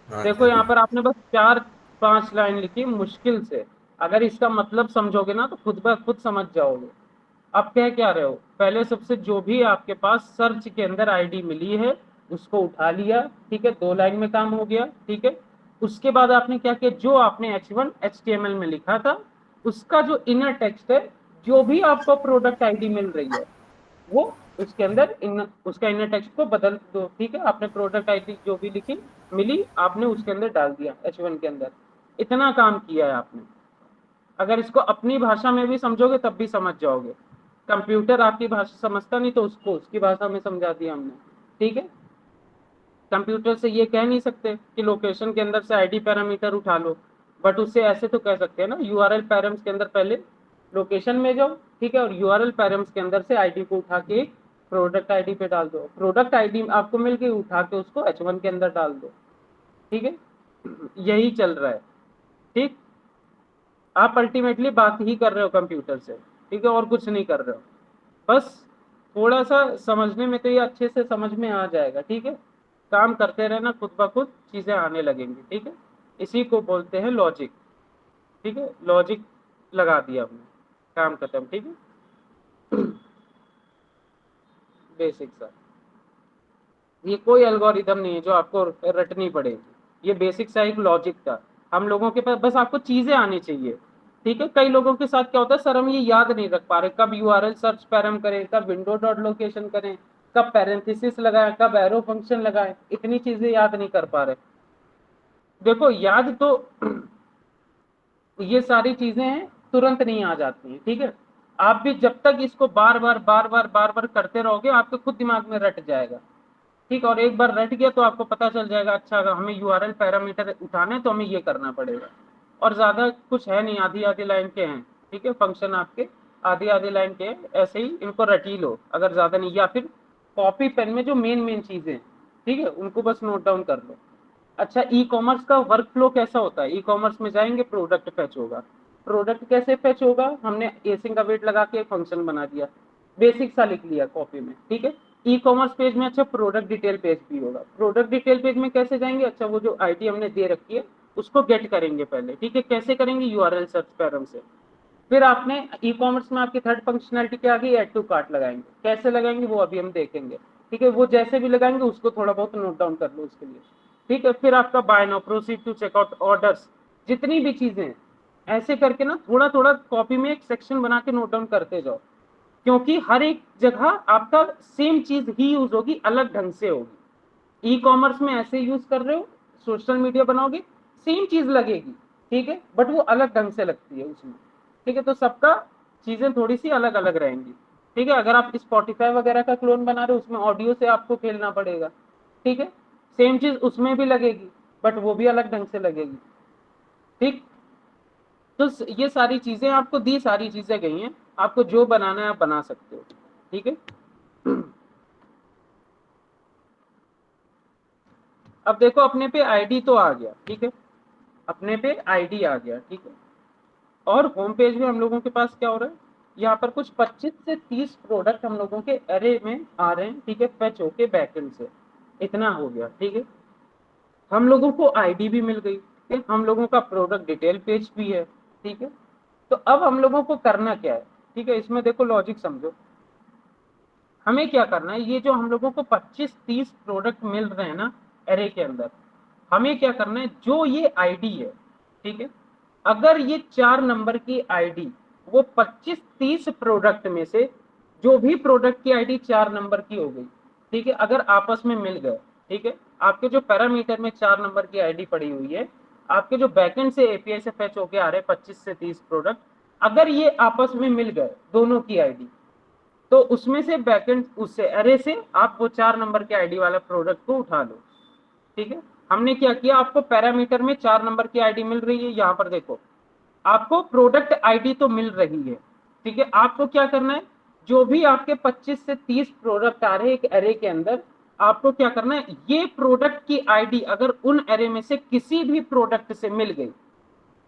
हाँ
देखो
सर।
यहाँ पर आपने बस 4-5 लाइन लिखी मुश्किल से, अगर इसका मतलब समझोगे ना तो खुद ब खुद समझ जाओगे। अब कह क्या रहे हो, पहले सबसे जो भी आपके पास सर्च के अंदर आईडी मिली है उसको उठा लिया, ठीक है। 2 लाइन में काम हो गया, ठीक है। उसके बाद आपने क्या किया, जो आपने H1 HTML में लिखा था उसका जो इनर टेक्स्ट है, जो भी आपको प्रोडक्ट आईडी मिल रही है वो उसके अंदर उसका इनर टेक्स्ट को बदल दो, ठीक है। आपने प्रोडक्ट आईडी जो भी लिखी मिली आपने उसके अंदर डाल दिया H1 के अंदर, इतना काम किया है आपने। अगर इसको अपनी भाषा में भी समझोगे तब भी समझ जाओगे, कंप्यूटर आपकी भाषा समझता नहीं तो उसको उसकी भाषा में समझा दिया हमने, ठीक है। कंप्यूटर से ये कह नहीं सकते कि लोकेशन के अंदर से आईडी पैरामीटर उठा लो, बट उससे ऐसे तो कह सकते हैं ना, यूआरएल पैरम्स के अंदर पहले लोकेशन में जाओ, ठीक है, और यूआरएल पैरम्स के अंदर से आईडी को उठा के प्रोडक्ट आईडी पे डाल दो, प्रोडक्ट आईडी आपको मिल गई, उठा के उसको H1 के अंदर डाल दो, ठीक है। यही चल रहा है, ठीक। आप अल्टीमेटली बात ही कर रहे हो कंप्यूटर से, ठीक है, और कुछ नहीं कर रहे हो। बस थोड़ा सा समझने में तो ये अच्छे से समझ में आ जाएगा, ठीक है। काम करते रहना, खुद ब खुद चीजें आने लगेंगी, ठीक है। इसी को बोलते हैं लॉजिक, ठीक है। लॉजिक लगा दिया हमने, काम खत्म। ठीक है, बेसिक सा, ये कोई एल्गोरिदम नहीं है जो आपको रटनी पड़ेगी, ये बेसिक सा एक लॉजिक था। हम लोगों के पास बस आपको चीजें आनी चाहिए। ठीक है, कई लोगों के साथ क्या होता है, सर हम ये याद नहीं रख पा रहे, कब यूआरएल सर्च पैरम करें, कब विंडो डॉट लोकेशन करें, कब पैरेंथेसिस लगाएं, कब एरो फंक्शन लगाएं, इतनी चीजें याद नहीं कर पा रहे। देखो याद तो ये सारी चीजें हैं, तुरंत नहीं आ जाती हैं। ठीक है, आप भी जब तक इसको बार बार करते रहोगे, आपके खुद दिमाग में रट जाएगा। ठीक, और एक बार रट गया तो आपको पता चल जाएगा, अच्छा अगर हमें यूआरएल पैरामीटर उठाने तो हमें ये करना पड़ेगा। और ज्यादा कुछ है नहीं, आधी आधी लाइन के हैं। ठीक है, फंक्शन आपके आधी आधी लाइन के हैं, ऐसे ही इनको रटी लो अगर ज्यादा नहीं, या फिर कॉपी पेन में जो मेन मेन चीजें हैं, ठीक है, उनको बस नोट डाउन कर लो। अच्छा, ई कॉमर्स का वर्क फ्लो कैसा होता है, ई कॉमर्स में जाएंगे, प्रोडक्ट फेच होगा। प्रोडक्ट कैसे फेच होगा, हमने एसिंग का वेट लगा के फंक्शन बना दिया, बेसिक सा लिख लिया कॉपी में। ठीक है, ई कॉमर्स पेज में अच्छा प्रोडक्ट डिटेल पेज भी होगा। प्रोडक्ट डिटेल पेज में कैसे जाएंगे, अच्छा वो जो आईडी हमने दे रखी है उसको गेट करेंगे पहले। ठीक है, कैसे करेंगे, यूआरएल सर्च पैरम से। फिर आपने ई कॉमर्स में आपकी थर्ड फंक्शनलिटी क्या आ गई, ऐड टू कार्ट लगाएंगे। कैसे लगाएंगे वो अभी हम देखेंगे। ठीक है, वो जैसे भी लगाएंगे उसको थोड़ा बहुत नोट डाउन कर लो उसके लिए। ठीक है, फिर आपका buy now, proceed to checkout, orders, जितनी भी चीजें हैं, ऐसे करके ना थोड़ा थोड़ा कॉपी में एक सेक्शन बना के नोट डाउन करते जाओ, क्योंकि हर एक जगह आपका सेम चीज ही यूज होगी, अलग ढंग से होगी। ई कॉमर्स में ऐसे यूज कर रहे हो, सोशल मीडिया बनाओगे, सेम चीज लगेगी। ठीक है, बट वो अलग ढंग से लगती है उसमें। ठीक है, तो सबका चीजें थोड़ी सी अलग अलग रहेंगी। ठीक है, अगर आप स्पॉटिफाई वगैरह का क्लोन बना रहे हो, उसमें ऑडियो से आपको खेलना पड़ेगा। ठीक है, सेम चीज उसमें भी लगेगी, बट वो भी अलग ढंग से लगेगी। ठीक, तो ये सारी चीजें आपको दी, सारी चीजें गई हैं, आपको जो बनाना है आप बना सकते हो। ठीक है, अब देखो अपने पे आईडी तो आ गया। ठीक है, अपने पे आईडी आ गया। ठीक है, और होम पेज में हम लोगों के पास क्या हो रहा है, यहाँ पर कुछ 25 से 30 प्रोडक्ट हम लोगों के अरे में आ रहे हैं। ठीक है, फेच होके बैकएंड से इतना हो गया। ठीक है, हम लोगों को आईडी भी मिल गई। ठीक है, हम लोगों का प्रोडक्ट डिटेल पेज भी है। ठीक है, तो अब हम लोगों को करना क्या है। ठीक है, इसमें देखो लॉजिक समझो, हमें क्या करना है, ये जो हम लोगों को 25-30 प्रोडक्ट मिल रहे हैं ना एरे के अंदर, हमें क्या करना है, जो ये आईडी है, ठीक है, अगर ये 4 नंबर की आईडी, वो 25-30 प्रोडक्ट में से जो भी प्रोडक्ट की आईडी 4 नंबर की हो गई, ठीक है, अगर आपस में मिल गए, ठीक है, आपके जो पैरामीटर में 4 नंबर की आईडी पड़ी हुई है, आपके जो बैकएंड से एपीआई से फेच होके आ रहे 25 से 30 प्रोडक्ट, अगर ये आपस में मिल गए दोनों की आईडी, तो उसमें से बैकएंड उससे अरे से आप वो 4 नंबर के आईडी वाला प्रोडक्ट को उठा लो। ठीक है, हमने क्या किया, आपको पैरामीटर में 4 नंबर की आईडी मिल रही है, यहां पर देखो आपको प्रोडक्ट आईडी तो मिल रही है। ठीक है, आपको क्या करना है, जो भी आपके 25 से 30 प्रोडक्ट आ रहे हैं एक एरे के अंदर, आपको क्या करना है, ये प्रोडक्ट की आईडी अगर उन एरे में से किसी भी प्रोडक्ट से मिल गई,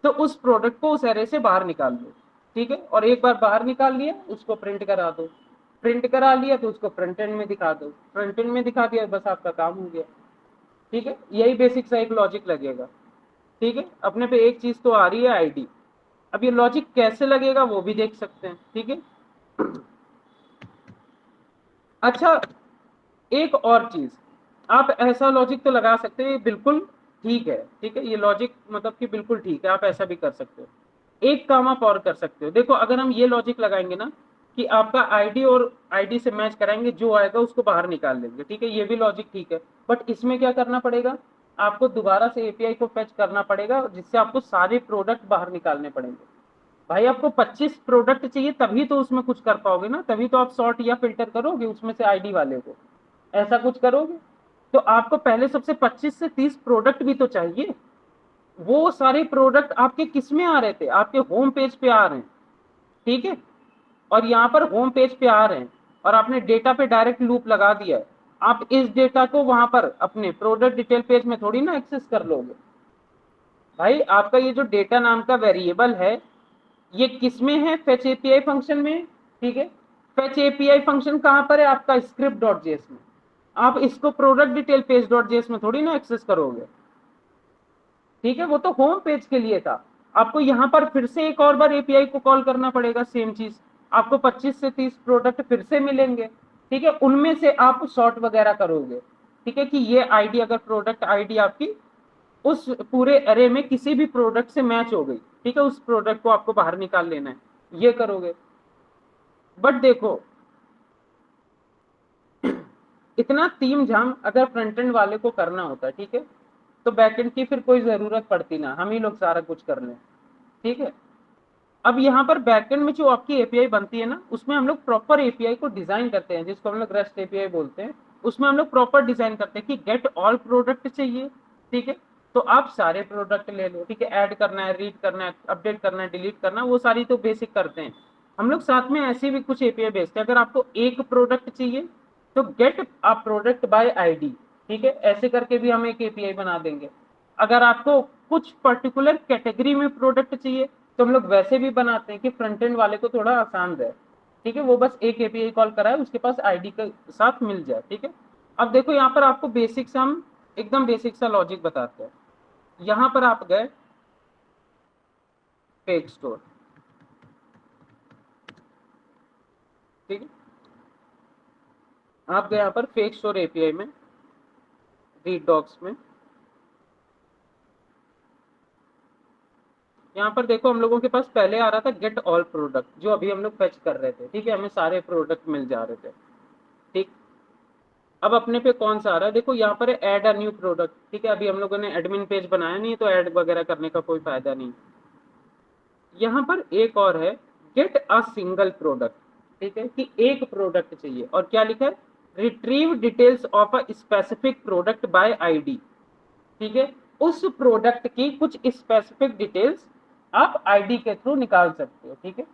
तो उस प्रोडक्ट को उस एरे से बाहर निकाल दो। ठीक है, और एक बार बाहर निकाल लिया उसको प्रिंट करा दो, प्रिंट करा लिया तो उसको फ्रंट एंड में दिखा दो, फ्रंट एंड में दिखा दिया, बस आपका काम हो गया। ठीक है, यही बेसिक सा एक लॉजिक लगेगा। ठीक है, अपने पे एक चीज तो आ रही है आईडी, अब ये लॉजिक कैसे लगेगा वो भी देख सकते हैं। ठीक है, अच्छा एक और चीज, आप ऐसा लॉजिक तो लगा सकते हैं, बिल्कुल ठीक है। ठीक है, ये लॉजिक मतलब कि बिल्कुल ठीक है, आप ऐसा भी कर सकते हो। एक काम आप और कर सकते हो, देखो अगर हम ये लॉजिक लगाएंगे ना कि आपका आईडी और आईडी से मैच कराएंगे, जो आएगा उसको बाहर निकाल लेंगे। ठीक है, ये भी लॉजिक ठीक है, बट इसमें क्या करना पड़ेगा, आपको दोबारा से एपीआई को फेच करना पड़ेगा, जिससे आपको सारे प्रोडक्ट बाहर निकालने पड़ेंगे। भाई आपको 25 प्रोडक्ट चाहिए तभी तो उसमें कुछ कर पाओगे ना, तभी तो आप सॉर्ट या फिल्टर करोगे उसमें से आईडी वाले को, ऐसा कुछ करोगे। तो आपको पहले सबसे 25 से 30 प्रोडक्ट भी तो चाहिए। वो सारे प्रोडक्ट आपके किस में आ रहे थे, आपके होम पेज पे आ रहे हैं। ठीक है, और यहाँ पर होम पेज पे आ रहे हैं, और आपने डेटा पे डायरेक्ट लूप लगा दिया है, आप इस डेटा को वहां पर अपने प्रोडक्ट डिटेल पेज में थोड़ी ना एक्सेस कर लोगे। भाई आपका ये जो डेटा नाम का वेरिएबल है, ये किस में है, फेच एपीआई फंक्शन में। ठीक है, फेच एपीआई फंक्शन कहां पर है, आपका स्क्रिप्ट डॉट जेएस में। आप इसको product detail page dot JS में थोड़ी ना एक्सेस करोगे। ठीक है, वो तो होम पेज के लिए था, आपको यहाँ पर फिर से एक और बार एपीआई को कॉल करना पड़ेगा, सेम चीज। आपको 25 से 30 प्रोडक्ट फिर से मिलेंगे, ठीक है। उनमें से आप सॉर्ट वगैरह करोगे, ठीक है, कि ये आईडी, अगर प्रोडक्ट आईडी आपकी उस पूरे अरे में किसी भी प्रोडक्ट से मैच हो गई, ठीक है, उस प्रोडक्ट को आपको बाहर निकाल लेना है, ये करोगे। बट देखो, इतना तीम झाम अगर फ्रंट एंड वाले को करना होता है, ठीक है, तो बैक एंड की फिर कोई जरूरत पड़ती ना, हम ही लोग सारा कुछ कर लें, ठीक है। अब यहाँ पर बैकएंड में जो आपकी एपीआई बनती है ना, उसमें हम लोग प्रॉपर एपीआई को डिजाइन करते हैं, जिसको हम लोग रेस्ट एपीआई बोलते हैं। उसमें हम लोग प्रॉपर डिजाइन करते हैं कि गेट ऑल प्रोडक्ट चाहिए, ठीक है, तो आप सारे प्रोडक्ट ले लो, ठीक है। ऐड करना है, रीड करना है, अपडेट करना है, डिलीट करना है, वो सारी तो बेसिक करते हैं हम लोग। साथ में ऐसे भी कुछ एपीआई भेजते हैं, अगर आपको एक प्रोडक्ट चाहिए तो get a product bye ID, ठीक है, ऐसे करके भी हम एक एपीआई बना देंगे। अगर आपको कुछ पर्टिकुलर कैटेगरी में प्रोडक्ट चाहिए तो हम लोग वैसे भी बनाते हैं कि फ्रंट एंड वाले को थोड़ा आसान रहे, ठीक है, वो बस एक एपीआई कॉल कराए, उसके पास आईडी के साथ मिल जाए, ठीक है। अब देखो यहाँ पर आपको बेसिक सा, हम एकदम बेसिक सा लॉजिक बताते हैं। यहाँ पर आप गए पेज स्टोर, ठीक है, आप गए यहाँ पर फेक स्टोर एपीआई में, रीड डॉक्स में। यहाँ पर देखो, हम लोगों के पास पहले आ रहा था गेट ऑल प्रोडक्ट, जो अभी हम लोग फेच कर रहे थे, ठीक है, हमें सारे प्रोडक्ट मिल जा रहे थे, ठीक। अब अपने पे कौन सा आ रहा है, देखो यहाँ पर ऐड अ न्यू प्रोडक्ट, ठीक है, अभी हम लोगों ने एडमिन पेज बनाया नहीं, तो ऐड वगैरह करने का कोई फायदा नहीं। यहाँ पर एक और है, गेट अ सिंगल प्रोडक्ट, ठीक है, कि एक प्रोडक्ट चाहिए, और क्या लिखा है, retrieve details of a specific product bye ID, ठीक है, उस प्रोडक्ट की कुछ स्पेसिफिक डिटेल्स आप आईडी के थ्रू निकाल सकते हो, ठीक है।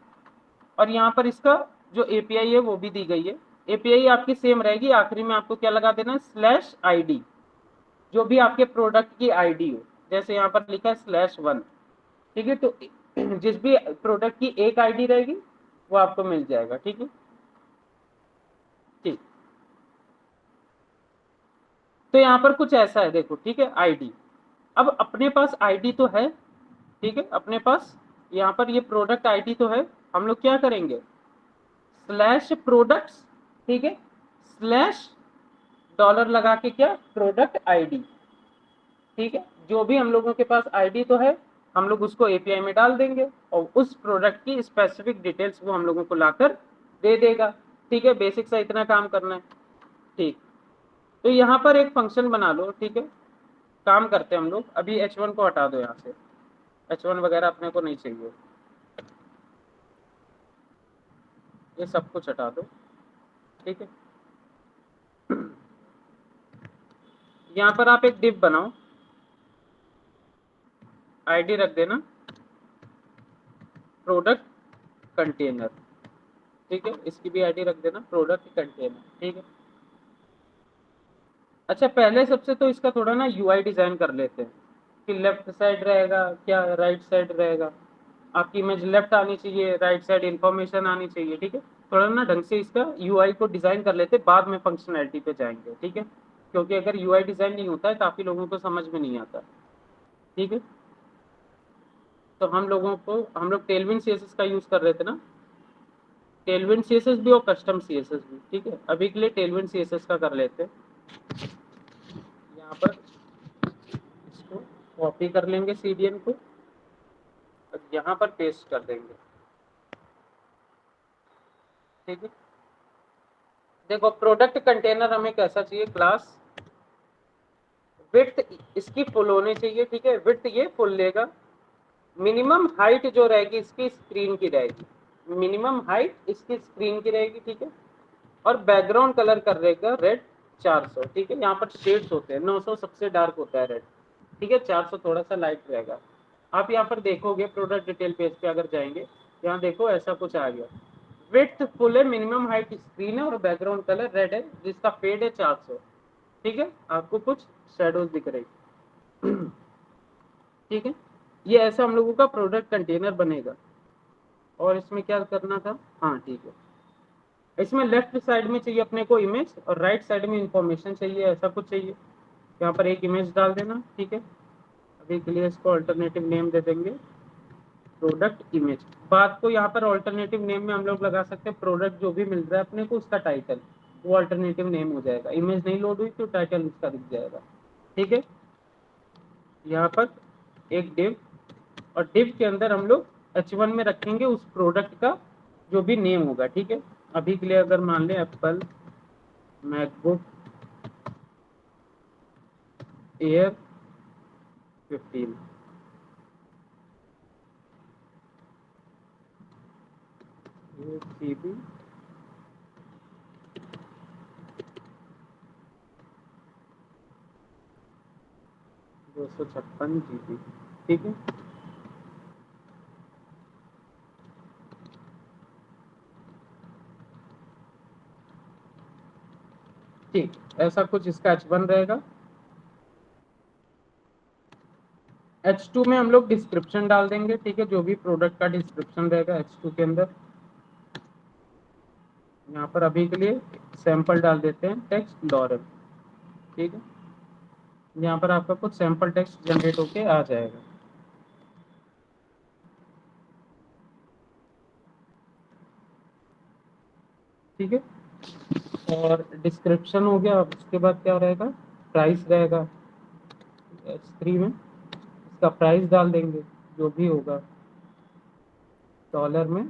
और यहाँ पर इसका जो एपीआई है वो भी दी गई है, एपीआई आपकी सेम रहेगी, आखिरी में आपको क्या लगा देना, स्लैश आईडी, जो भी आपके प्रोडक्ट की आईडी हो, जैसे यहाँ पर लिखा है /1, ठीक है, तो जिस भी प्रोडक्ट की एक आईडी रहेगी वो आपको मिल जाएगा, ठीक है, ठीक। तो यहाँ पर कुछ ऐसा है, देखो, ठीक है, आईडी। अब अपने पास आईडी तो है, ठीक है, अपने पास यहाँ पर ये प्रोडक्ट आईडी तो है, हम लोग क्या करेंगे, स्लैश प्रोडक्ट्स, ठीक है, स्लैश डॉलर लगा के क्या, प्रोडक्ट आईडी, ठीक है, जो भी हम लोगों के पास आईडी तो है, हम लोग उसको एपीआई में डाल देंगे, और उस प्रोडक्ट की स्पेसिफिक डिटेल्स वो हम लोगों को लाकर दे देगा, ठीक है। बेसिक सा इतना काम करना है, ठीक। तो यहाँ पर एक फंक्शन बना लो, ठीक है, काम करते हैं हम लोग। अभी h1 को हटा दो, यहाँ से h1 वगैरह अपने को नहीं चाहिए, ये सब कुछ हटा दो, ठीक है। यहाँ पर आप एक डिव बनाओ, आईडी रख देना प्रोडक्ट कंटेनर, ठीक है, इसकी भी आईडी रख देना प्रोडक्ट कंटेनर, ठीक है। अच्छा, पहले सबसे तो इसका थोड़ा ना यूआई डिजाइन कर लेते हैं, कि लेफ्ट साइड रहेगा क्या, राइट साइड रहेगा, आपकी इमेज लेफ्ट आनी चाहिए, राइट साइड इंफॉर्मेशन आनी चाहिए, ठीक है। थोड़ा ना ढंग से इसका यूआई को डिजाइन कर लेते, बाद में फंक्शनैलिटी पे जाएंगे, ठीक है, क्योंकि अगर यूआई डिजाइन नहीं होता है काफी लोगों को समझ में नहीं आता, ठीक है। तो हम लोग टेलविन सीएसएस का यूज कर रहे थे ना, टेलविन सीएसएस भी और कस्टम सीएसएस भी, ठीक है। अभी के लिए टेलविन सीएसएस का कर लेते हैं। यहाँ पर इसको कॉपी कर लेंगे सीडीएन को, और यहाँ पर पेस्ट कर देंगे, ठीक है। देखो, प्रोडक्ट कंटेनर हमें कैसा चाहिए, क्लास विड्थ इसकी फुल होनी चाहिए, ठीक है, विड्थ ये फुल लेगा। मिनिमम हाइट जो रहेगी इसकी स्क्रीन की रहेगी, मिनिमम हाइट इसकी स्क्रीन की रहेगी, ठीक है। और बैकग्राउंड कलर कर रहेगा रेड 400, ठीक है। यहाँ पर शेड्स होते हैं, 900 सबसे डार्क होता है रेड, ठीक है, 400 थोड़ा सा लाइट रहेगा। आप यहाँ पर देखोगे प्रोडक्ट डिटेल पेज पे अगर जाएंगे, यहाँ देखो ऐसा कुछ आ गया, विड्थ फुल है, मिनिमम हाइट स्क्रीन है, और बैकग्राउंड कलर रेड है, जिसका फेड है 400, ठीक है। आपको कुछ शेडोज दिख रही, ठीक है। ये ऐसा हम लोगों का प्रोडक्ट कंटेनर बनेगा। और इसमें क्या करना था, हाँ ठीक है, इसमें लेफ्ट साइड में चाहिए अपने को इमेज, और राइट साइड में इंफॉर्मेशन चाहिए, ऐसा कुछ चाहिए। यहाँ पर एक इमेज डाल देना, ठीक है। अभी के लिए इसको अल्टरनेटिव नेम दे देंगे, प्रोडक्ट इमेज, बात को यहाँ पर ऑल्टरनेटिव नेम में हम लोग लगा सकते हैं, प्रोडक्ट जो भी मिल रहा है अपने को उसका टाइटल, वो अल्टरनेटिव नेम हो जाएगा। इमेज नहीं लोड हुई तो टाइटल उसका दिख जाएगा। ठीक है, यहाँ पर एक डिव, और डिव के अंदर हम लोग h1 में रखेंगे उस प्रोडक्ट का जो भी नेम होगा। ठीक है, अभी के लिए अगर मान लें Apple MacBook air 15, GB 256 GB। ठीक है, ठीक, ऐसा कुछ इसका h1 रहेगा। h2 में हम लोग डिस्क्रिप्शन डाल देंगे। ठीक है, जो भी प्रोडक्ट का डिस्क्रिप्शन रहेगा h2 के अंदर। यहाँ पर अभी के लिए सैंपल डाल देते हैं, टेक्स्ट डॉरम। ठीक है, यहाँ पर आपका कुछ सैंपल टेक्स्ट जनरेट होके आ जाएगा। ठीक है, और डिस्क्रिप्शन हो गया। अब उसके बाद क्या रहेगा, प्राइस रहेगा। h3 में इसका प्राइस डाल देंगे जो भी होगा, डॉलर में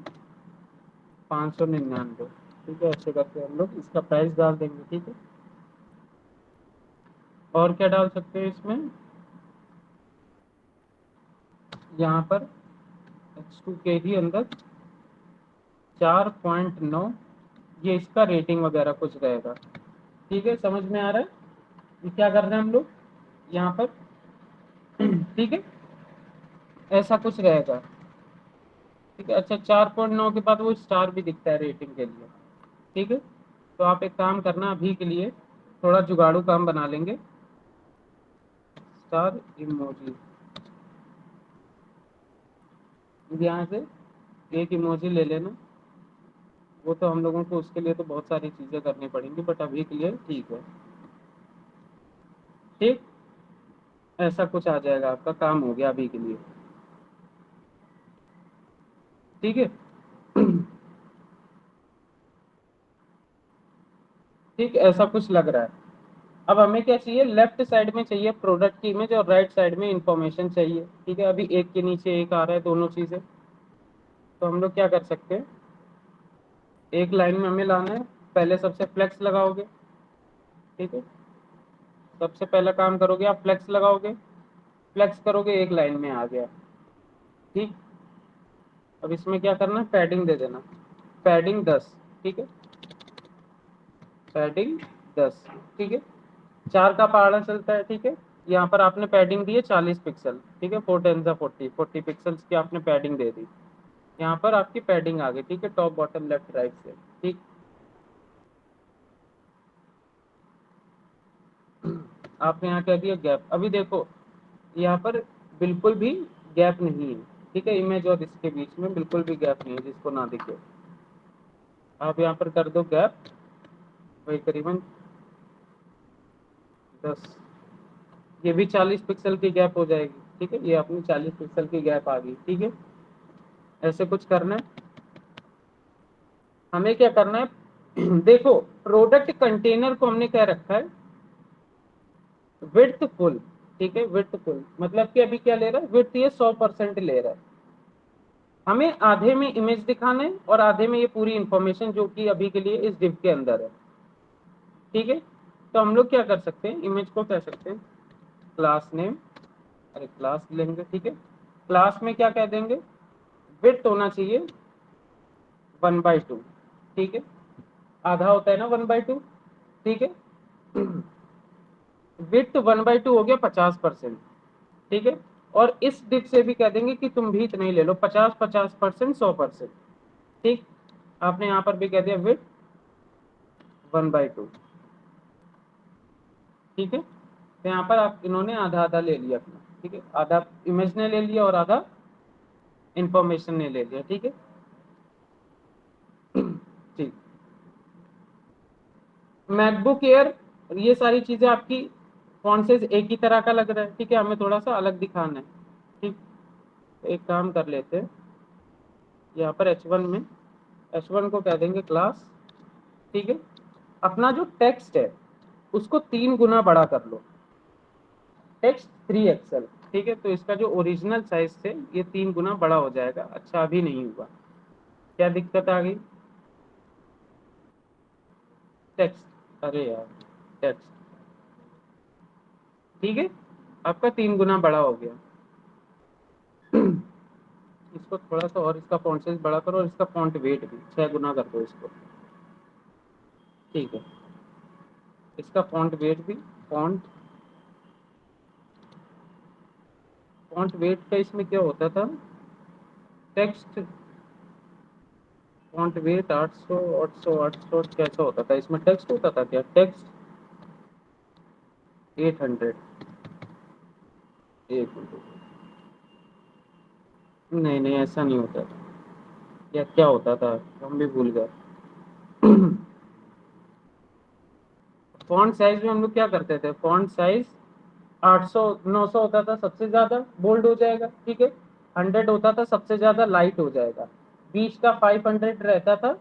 599। ठीक है, ऐसे करके हम लोग इसका प्राइस डाल देंगे। ठीक है, और क्या डाल सकते हैं इसमें, यहाँ पर h2 के ही अंदर 4.9, ये इसका रेटिंग वगैरह कुछ रहेगा। ठीक है, समझ में आ रहा है ये क्या कर रहे हैं हम लोग यहाँ पर। ठीक है, ऐसा कुछ रहेगा। ठीक है, अच्छा 4.9 के बाद वो स्टार भी दिखता है रेटिंग के लिए। ठीक है, तो आप एक काम करना, अभी के लिए थोड़ा जुगाड़ू काम बना लेंगे, स्टार इमोजी। यहाँ से एक इमोजी ले लेना, वो तो हम लोगों को उसके लिए तो बहुत सारी चीज़ें करनी पड़ेंगी, बट अभी के लिए ठीक है। ठीक, ऐसा कुछ आ जाएगा, आपका काम हो गया अभी के लिए। ठीक है। ठीक, ऐसा कुछ लग रहा है। अब हमें क्या चाहिए, लेफ्ट साइड में चाहिए प्रोडक्ट की इमेज और राइट साइड में इंफॉर्मेशन चाहिए। ठीक है, अभी एक के नीचे एक आ रहा है दोनों चीज़ें, तो हम लोग क्या कर सकते हैं, एक लाइन में हमें लाना है। पहले सबसे फ्लेक्स लगाओगे। ठीक है, सबसे पहला काम करोगे आप फ्लेक्स लगाओगे, फ्लेक्स करोगे एक लाइन में आ गया। ठीक, अब इसमें क्या करना है, पैडिंग दे देना, पैडिंग 10। ठीक है, पैडिंग 10। ठीक है, 4 का पहाड़ा चलता है। ठीक है, यहाँ पर आपने पैडिंग दी है 40 पिक्सल। ठीक है, 4 10 40 पिक्सल्स की आपने पैडिंग दे दी। यहाँ पर आपकी पैडिंग आ गई। ठीक है, टॉप बॉटम लेफ्ट राइट से। ठीक, आपने यहाँ कह दिया गैप। अभी देखो यहाँ पर बिल्कुल भी गैप नहीं है। ठीक है, इमेज और इसके बीच में बिल्कुल भी गैप नहीं है जिसको ना दिखे। आप यहाँ पर कर दो गैप, वही करीबन 10, ये भी 40 पिक्सल की गैप हो जाएगी। ठीक है, ये अपनी 40 पिक्सल की गैप आ गई। ठीक है, ऐसे कुछ करना है। हमें क्या करना है, देखो प्रोडक्ट कंटेनर को हमने क्या रखा है, विड्थ फुल। ठीक है, विड्थ फुल मतलब कि अभी क्या ले रहा है, विड्थ ये 100% ले रहा है। हमें आधे में इमेज दिखाना है और आधे में ये पूरी इंफॉर्मेशन जो कि अभी के लिए इस डिव के अंदर है। ठीक है, तो हम लोग क्या कर सकते हैं, इमेज को कह सकते हैं क्लास नेम, अरे क्लास लेंगे। ठीक है, क्लास में क्या कह देंगे, विड्थ होना चाहिए 1/2। ठीक है, आधा होता है ना 1/2। ठीक है, विड्थ 1/2 हो गया 50%। ठीक है, और इस डिप से भी कह देंगे कि तुम भी इतना ही ले लो, 50-50%, 100%। ठीक, आपने यहाँ पर भी कह दिया विड्थ 1/2। ठीक है, तो यहाँ पर आप इन्होंने आधा आधा ले लिया अपना। ठीक है, आधा इमेज ने ले लिया और आधा इंफॉर्मेशन ने ले लिया। ठीक है, ठीक, मैकबुक एयर, ये सारी चीजें आपकी फॉन्ट साइज एक ही तरह का लग रहा है। ठीक है, हमें थोड़ा सा अलग दिखाना है। ठीक, एक काम कर लेते हैं, यहाँ पर H1 में H1 को कह देंगे क्लास, ठीक है। अपना जो टेक्स्ट है उसको 3 गुना बड़ा कर लो, टेक्स्ट 3 एक्सएल, ठीक है। तो इसका जो ओरिजिनल साइज थे ये 3 गुना बड़ा हो जाएगा। अच्छा अभी नहीं हुआ, क्या दिक्कत आ गई? टेक्स्ट, अरे यार टेक्स्ट, ठीक है, आपका 3 गुना बड़ा हो गया। इसको थोड़ा सा और इसका फॉन्ट साइज बड़ा करो और इसका फॉन्ट वेट भी 6 गुना कर दो इसको, ठीक है। इसका फॉन्ट वेट भी, फॉन्ट फॉन्ट वेट का इसमें क्या होता था, टेक्स्ट फॉन्ट वेट 800 800 800 कैसा होता था इसमें, टेक्स्ट होता था क्या, टेक्स्ट 800, एक मिनट, नहीं नहीं ऐसा नहीं होता था, या क्या होता था हम भी भूल गए। फॉन्ट साइज में हम लोग क्या करते थे, फॉन्ट साइज 800 900 होता था सबसे ज्यादा बोल्ड हो जाएगा, ठीक है। 100 होता था सबसे ज्यादा लाइट हो जाएगा। बीच का 500 रहता था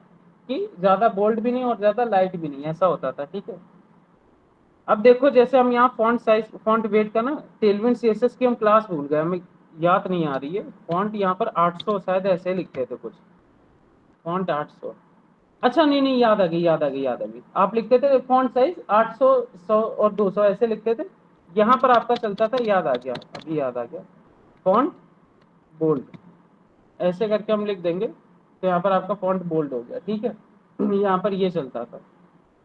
कि ज्यादा बोल्ड भी नहीं और ज्यादा लाइट भी नहीं, ऐसा होता था, ठीक है। अब देखो जैसे हम यहाँ फॉन्ट साइज फॉन्ट वेट का ना, टेलविन सीएसएस की हम क्लास भूल गए, हमें याद नहीं आ रही है। फॉन्ट यहाँ पर 800 शायद ऐसे लिखते थे कुछ, फॉन्ट 800, अच्छा नहीं नहीं याद आ गई याद आ गई याद आ गई, आप लिखते थे फॉन्ट साइज 800 100 और 200 ऐसे लिखते थे। यहाँ पर आपका चलता था, याद आ गया, अभी याद आ गया, फॉन्ट बोल्ड, ऐसे करके हम लिख देंगे तो यहाँ पर आपका फॉन्ट बोल्ड हो गया, ठीक है। यहाँ पर ये चलता था,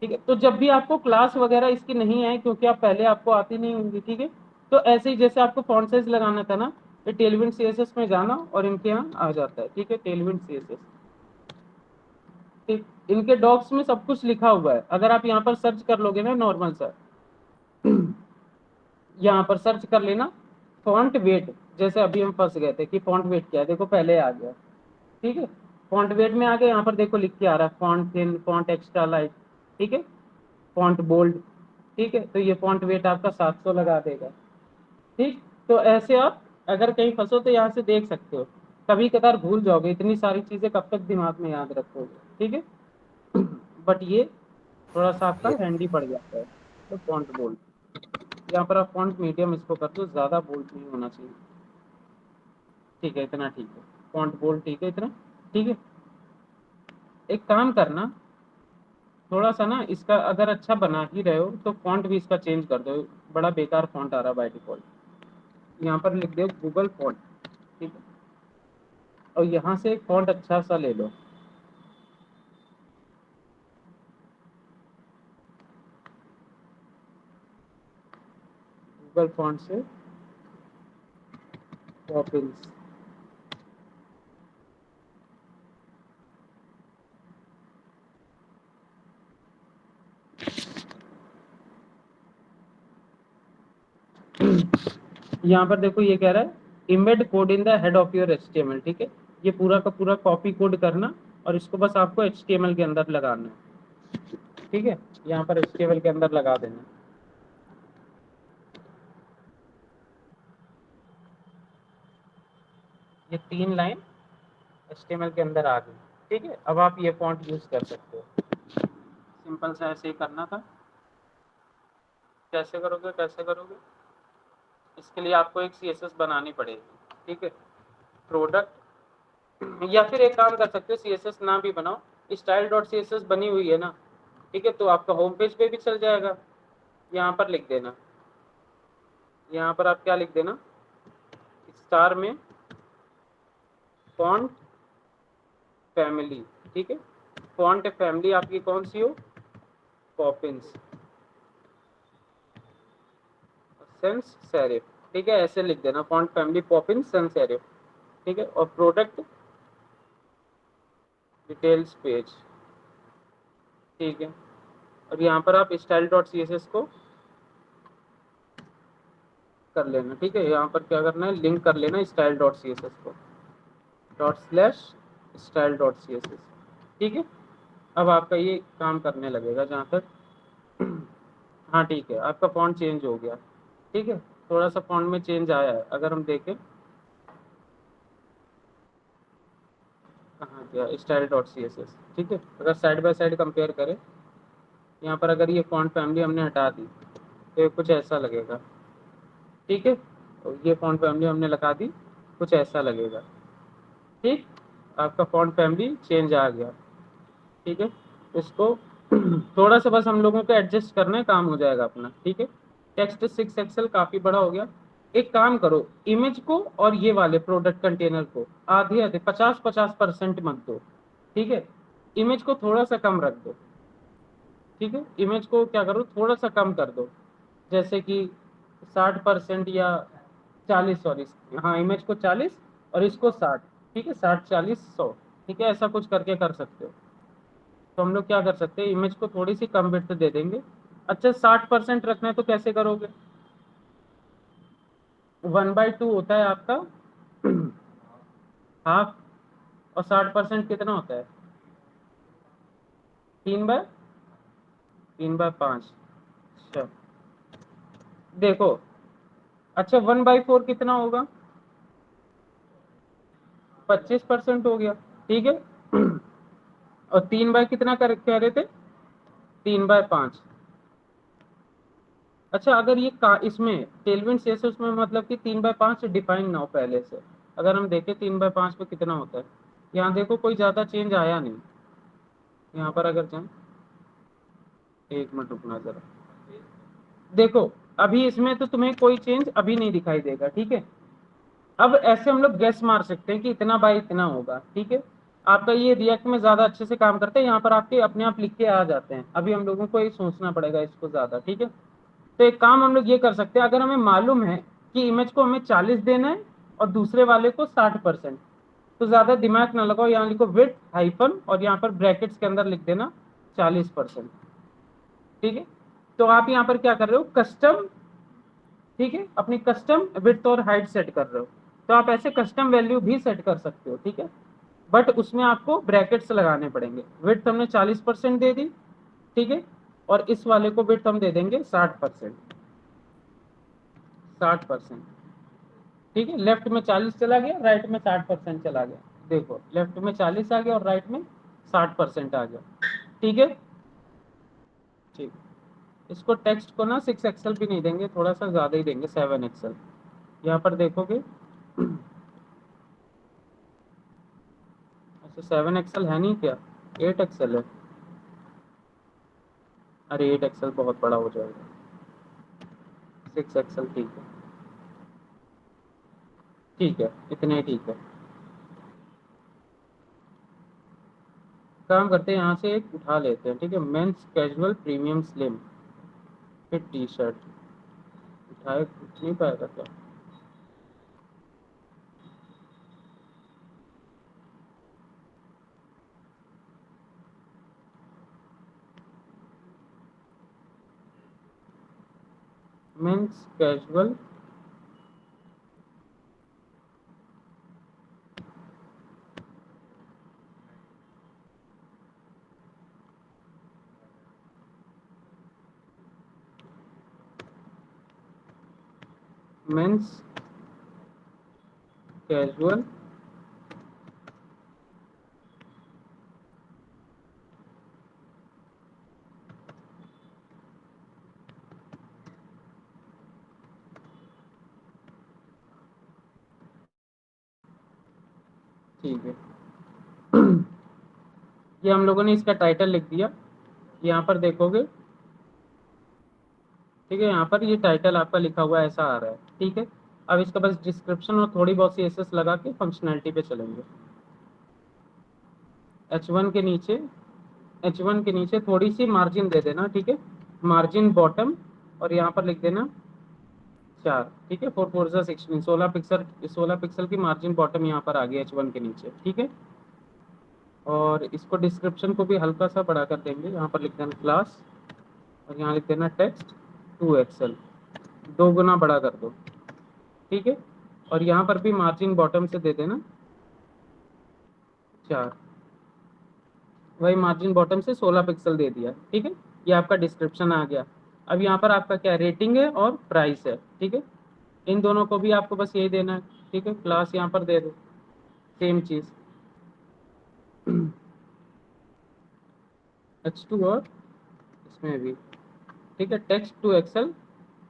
ठीक है। तो जब भी आपको क्लास वगैरह इसकी नहीं आए, क्योंकि आप पहले आपको आती नहीं होंगी, ठीक है, तो ऐसे ही जैसे आपको फॉन्ट साइज लगाना था ना, ये टेलविंड सीएसएस में जाना और इनके यहाँ आ जाता है, ठीक है, टेलविंड सीएसएस, ठीक। इनके डॉक्स में सब कुछ लिखा हुआ है, अगर आप यहाँ पर सर्च कर लोगे ना नॉर्मल सा, यहाँ पर सर्च कर लेना फॉन्ट वेट, जैसे अभी हम फंस गए थे कि फॉन्ट वेट क्या है, देखो पहले आ गया, ठीक है। फॉन्ट वेट में आ गया, यहाँ पर देखो लिख के आ रहा है font thin, font extra light, ठीक है, फॉन्ट बोल्ड, ठीक है। तो ये फॉन्ट वेट आपका 700 लगा देगा, ठीक। तो ऐसे आप अगर कहीं फंसो तो यहाँ से देख सकते हो, कभी कभार भूल जाओगे, इतनी सारी चीजें कब तक दिमाग में याद रखोगे, ठीक है। बट ये थोड़ा सा आपका हैंडी पड़ जाता है। तो फॉन्ट बोल्ड, यहाँ पर आप फॉन्ट मीडियम इसको कर दो, ज्यादा बोल्ड नहीं होना चाहिए, ठीक है, इतना ठीक है। फॉन्ट बोल्ड ठीक है इतना, ठीक है। एक काम करना, थोड़ा सा ना इसका अगर अच्छा बना ही रहे हो तो फॉन्ट भी इसका चेंज कर दो, बड़ा बेकार फॉन्ट आ रहा है बाय डिफॉल्ट। यहाँ पर लिख दो गूगल फॉन्ट, ठीक है, और यहाँ से एक फॉन्ट अच्छा सा ले लो, गूगल फॉन्ट से पॉपिंस, यहाँ पर देखो ये कह रहा है embed code in the head of your HTML, ठीक है। ये पूरा का पूरा कॉपी कोड करना और इसको बस आपको एचटीएमएल के अंदर लगाना है, ठीक है। यहाँ पर एचटीएमएल के अंदर लगा देना, ये 3 लाइन एचटीएमएल के अंदर आ गई, ठीक है। अब आप ये फॉन्ट यूज कर सकते हो, सिंपल सा ऐसे ही करना था। कैसे करोगे कैसे करोगे, इसके लिए आपको एक सीएसएस बनानी पड़ेगी, ठीक है, प्रोडक्ट, या फिर एक काम कर सकते हो सीएसएस ना भी बनाओ, स्टाइल डॉट सीएसएस बनी हुई है ना, ठीक है, तो आपका होम पेज पे भी चल जाएगा। यहाँ पर लिख देना, यहाँ पर आप क्या लिख देना, स्टार में फॉन्ट फैमिली, ठीक है। फॉन्ट फैमिली आपकी कौन सी हो, पॉपिंस सेंस सेरिफ, ठीक है, ऐसे लिख देना font family Poppins sans serif, ठीक है। और प्रोडक्ट डिटेल्स पेज, ठीक है। और यहाँ पर आप style dot C S S को कर लेना, ठीक है। यहाँ पर क्या करना है, लिंक कर लेना style dot C S S को, dot slash style dot C S S, ठीक है। अब आपका ये काम करने लगेगा जहाँ तक, हाँ ठीक है, आपका फॉन्ट चेंज हो गया, ठीक है। थोड़ा सा फॉन्ट में चेंज आया है, अगर हम देखें कहाँ गया style dot C S S, ठीक है। अगर साइड बाय साइड कंपेयर करें, यहाँ पर अगर ये फॉन्ट फैमिली हमने हटा दी तो ये कुछ ऐसा लगेगा, ठीक है। और ये फॉन्ट फैमिली हमने लगा दी, कुछ ऐसा लगेगा, ठीक। आपका फॉन्ट फैमिली चेंज आ गया, ठीक है। इसको थोड़ा सा बस हम लोगों को एडजस्ट करना है, काम हो जाएगा अपना, ठीक है। टेक्स्ट 6 एक्सेल काफी बड़ा हो गया। एक काम करो, इमेज को और ये वाले प्रोडक्ट कंटेनर को आधे आधे 50-50% मत दो, ठीक है। इमेज को थोड़ा सा कम रख दो, ठीक है। इमेज को क्या करो, थोड़ा सा कम कर दो, जैसे कि 60% या 40, सॉरी, हाँ, इमेज को 40 और इसको 60, ठीक है। 60-40-100, ठीक है, ऐसा कुछ करके कर सकते हो। तो हम लोग क्या कर सकते हैं, इमेज को थोड़ी सी कम विड्थ दे देंगे। अच्छा, 60% रखना है तो कैसे करोगे, 1/2 होता है आपका हाफ, और 60% कितना होता है, 3/5। अच्छा, देखो, अच्छा, 1/4 कितना होगा, 25% हो गया, ठीक है। और 3 बाय कितना कर कह रहे थे, 3/5। अच्छा, अगर ये का इसमें टेलविंड से उसमें मतलब कि 3/5 डिफाइन ना हो पहले से, अगर हम देखें 3/5 पे कितना होता है, यहाँ देखो कोई ज्यादा चेंज आया नहीं। यहाँ पर अगर जाए, एक मिनट रुकना जरा, देखो अभी इसमें तो तुम्हें कोई चेंज अभी नहीं दिखाई देगा, ठीक है। अब ऐसे हम लोग गैस मार सकते हैं कि इतना बाय इतना होगा, ठीक है। आपका ये रिएक्ट में ज्यादा अच्छे से काम करते हैं, यहाँ पर आपके अपने आप लिख के आ जाते हैं, अभी हम लोगों को ये सोचना पड़ेगा इसको ज्यादा, ठीक है। तो एक काम हम लोग ये कर सकते हैं, अगर हमें मालूम है कि इमेज को हमें 40 देना है और दूसरे वाले को 60%, तो ज्यादा दिमाग ना लगाओ, यहाँ लिखो विथ हाइफन और यहाँ पर ब्रैकेट्स के अंदर लिख देना 40%, ठीक है। तो आप यहाँ पर क्या कर रहे हो, कस्टम, ठीक है, अपनी कस्टम विड्थ और हाइट सेट कर रहे हो। तो आप ऐसे कस्टम वैल्यू भी सेट कर सकते हो, ठीक है। बट उसमें आपको ब्रैकेट्स लगाने पड़ेंगे। विड्थ हमने 40% दे दी, ठीक है, और इस वाले को विड्थ हम दे देंगे 60%, 60%, ठीक है। लेफ्ट में 40 चला गया, राइट में 60% चला गया, देखो लेफ्ट में 40 आ गया और राइट में 60% आ गया, ठीक है, ठीक। इसको टेक्स्ट को ना 6 एक्सेल भी नहीं देंगे, थोड़ा सा ज्यादा ही देंगे, 7 एक्सेल। यहाँ पर देखोगे, अच्छा 7 एक्सेल है नहीं क्या, 8 एक्सेल है, अरे 8 एक्सेल बहुत बड़ा हो जाएगा, 6 एक्सेल ठीक है, ठीक है, इतने ही ठीक है। काम करते हैं, यहाँ से एक उठा लेते हैं, ठीक है, men's casual premium slim fit T shirt, उठाए उठ नहीं पाएगा क्या, मेंस कैजुअल मेंस कैजुअल ठीक है। ये हम लोगों ने इसका टाइटल लिख दिया, यहाँ पर देखोगे, ठीक है, यहाँ पर ये टाइटल आपका लिखा हुआ ऐसा आ रहा है, ठीक है। अब इसका बस डिस्क्रिप्शन और थोड़ी बहुत सी एसएस लगा के फंक्शनैलिटी पे चलेंगे। H1 के नीचे, H1 के नीचे थोड़ी सी मार्जिन दे देना, ठीक है, मार्जिन बॉटम, और यहाँ पर लिख देना 4, ठीक है, 4×4=16, 16 पिक्सल, 16 पिक्सल की मार्जिन बॉटम यहाँ पर आ गई H1 के नीचे, ठीक है। और इसको डिस्क्रिप्शन को भी हल्का सा बढ़ा कर देंगे, यहाँ पर लिख देना क्लास, और यहाँ लिख देना टेक्स्ट 2 एक्सेल, 2 गुना बड़ा कर दो, ठीक है। और यहाँ पर भी मार्जिन बॉटम से दे देना 4, वही मार्जिन बॉटम से 16 पिक्सल दे दिया, ठीक है। ये आपका डिस्क्रिप्शन आ गया। अब यहाँ पर आपका क्या रेटिंग है और प्राइस है, ठीक है। इन दोनों को भी आपको बस यही देना है, ठीक है, क्लास यहाँ पर दे दो, सेम चीज़, H2 और इसमें भी, ठीक है। टेक्स्ट टू एक्सेल,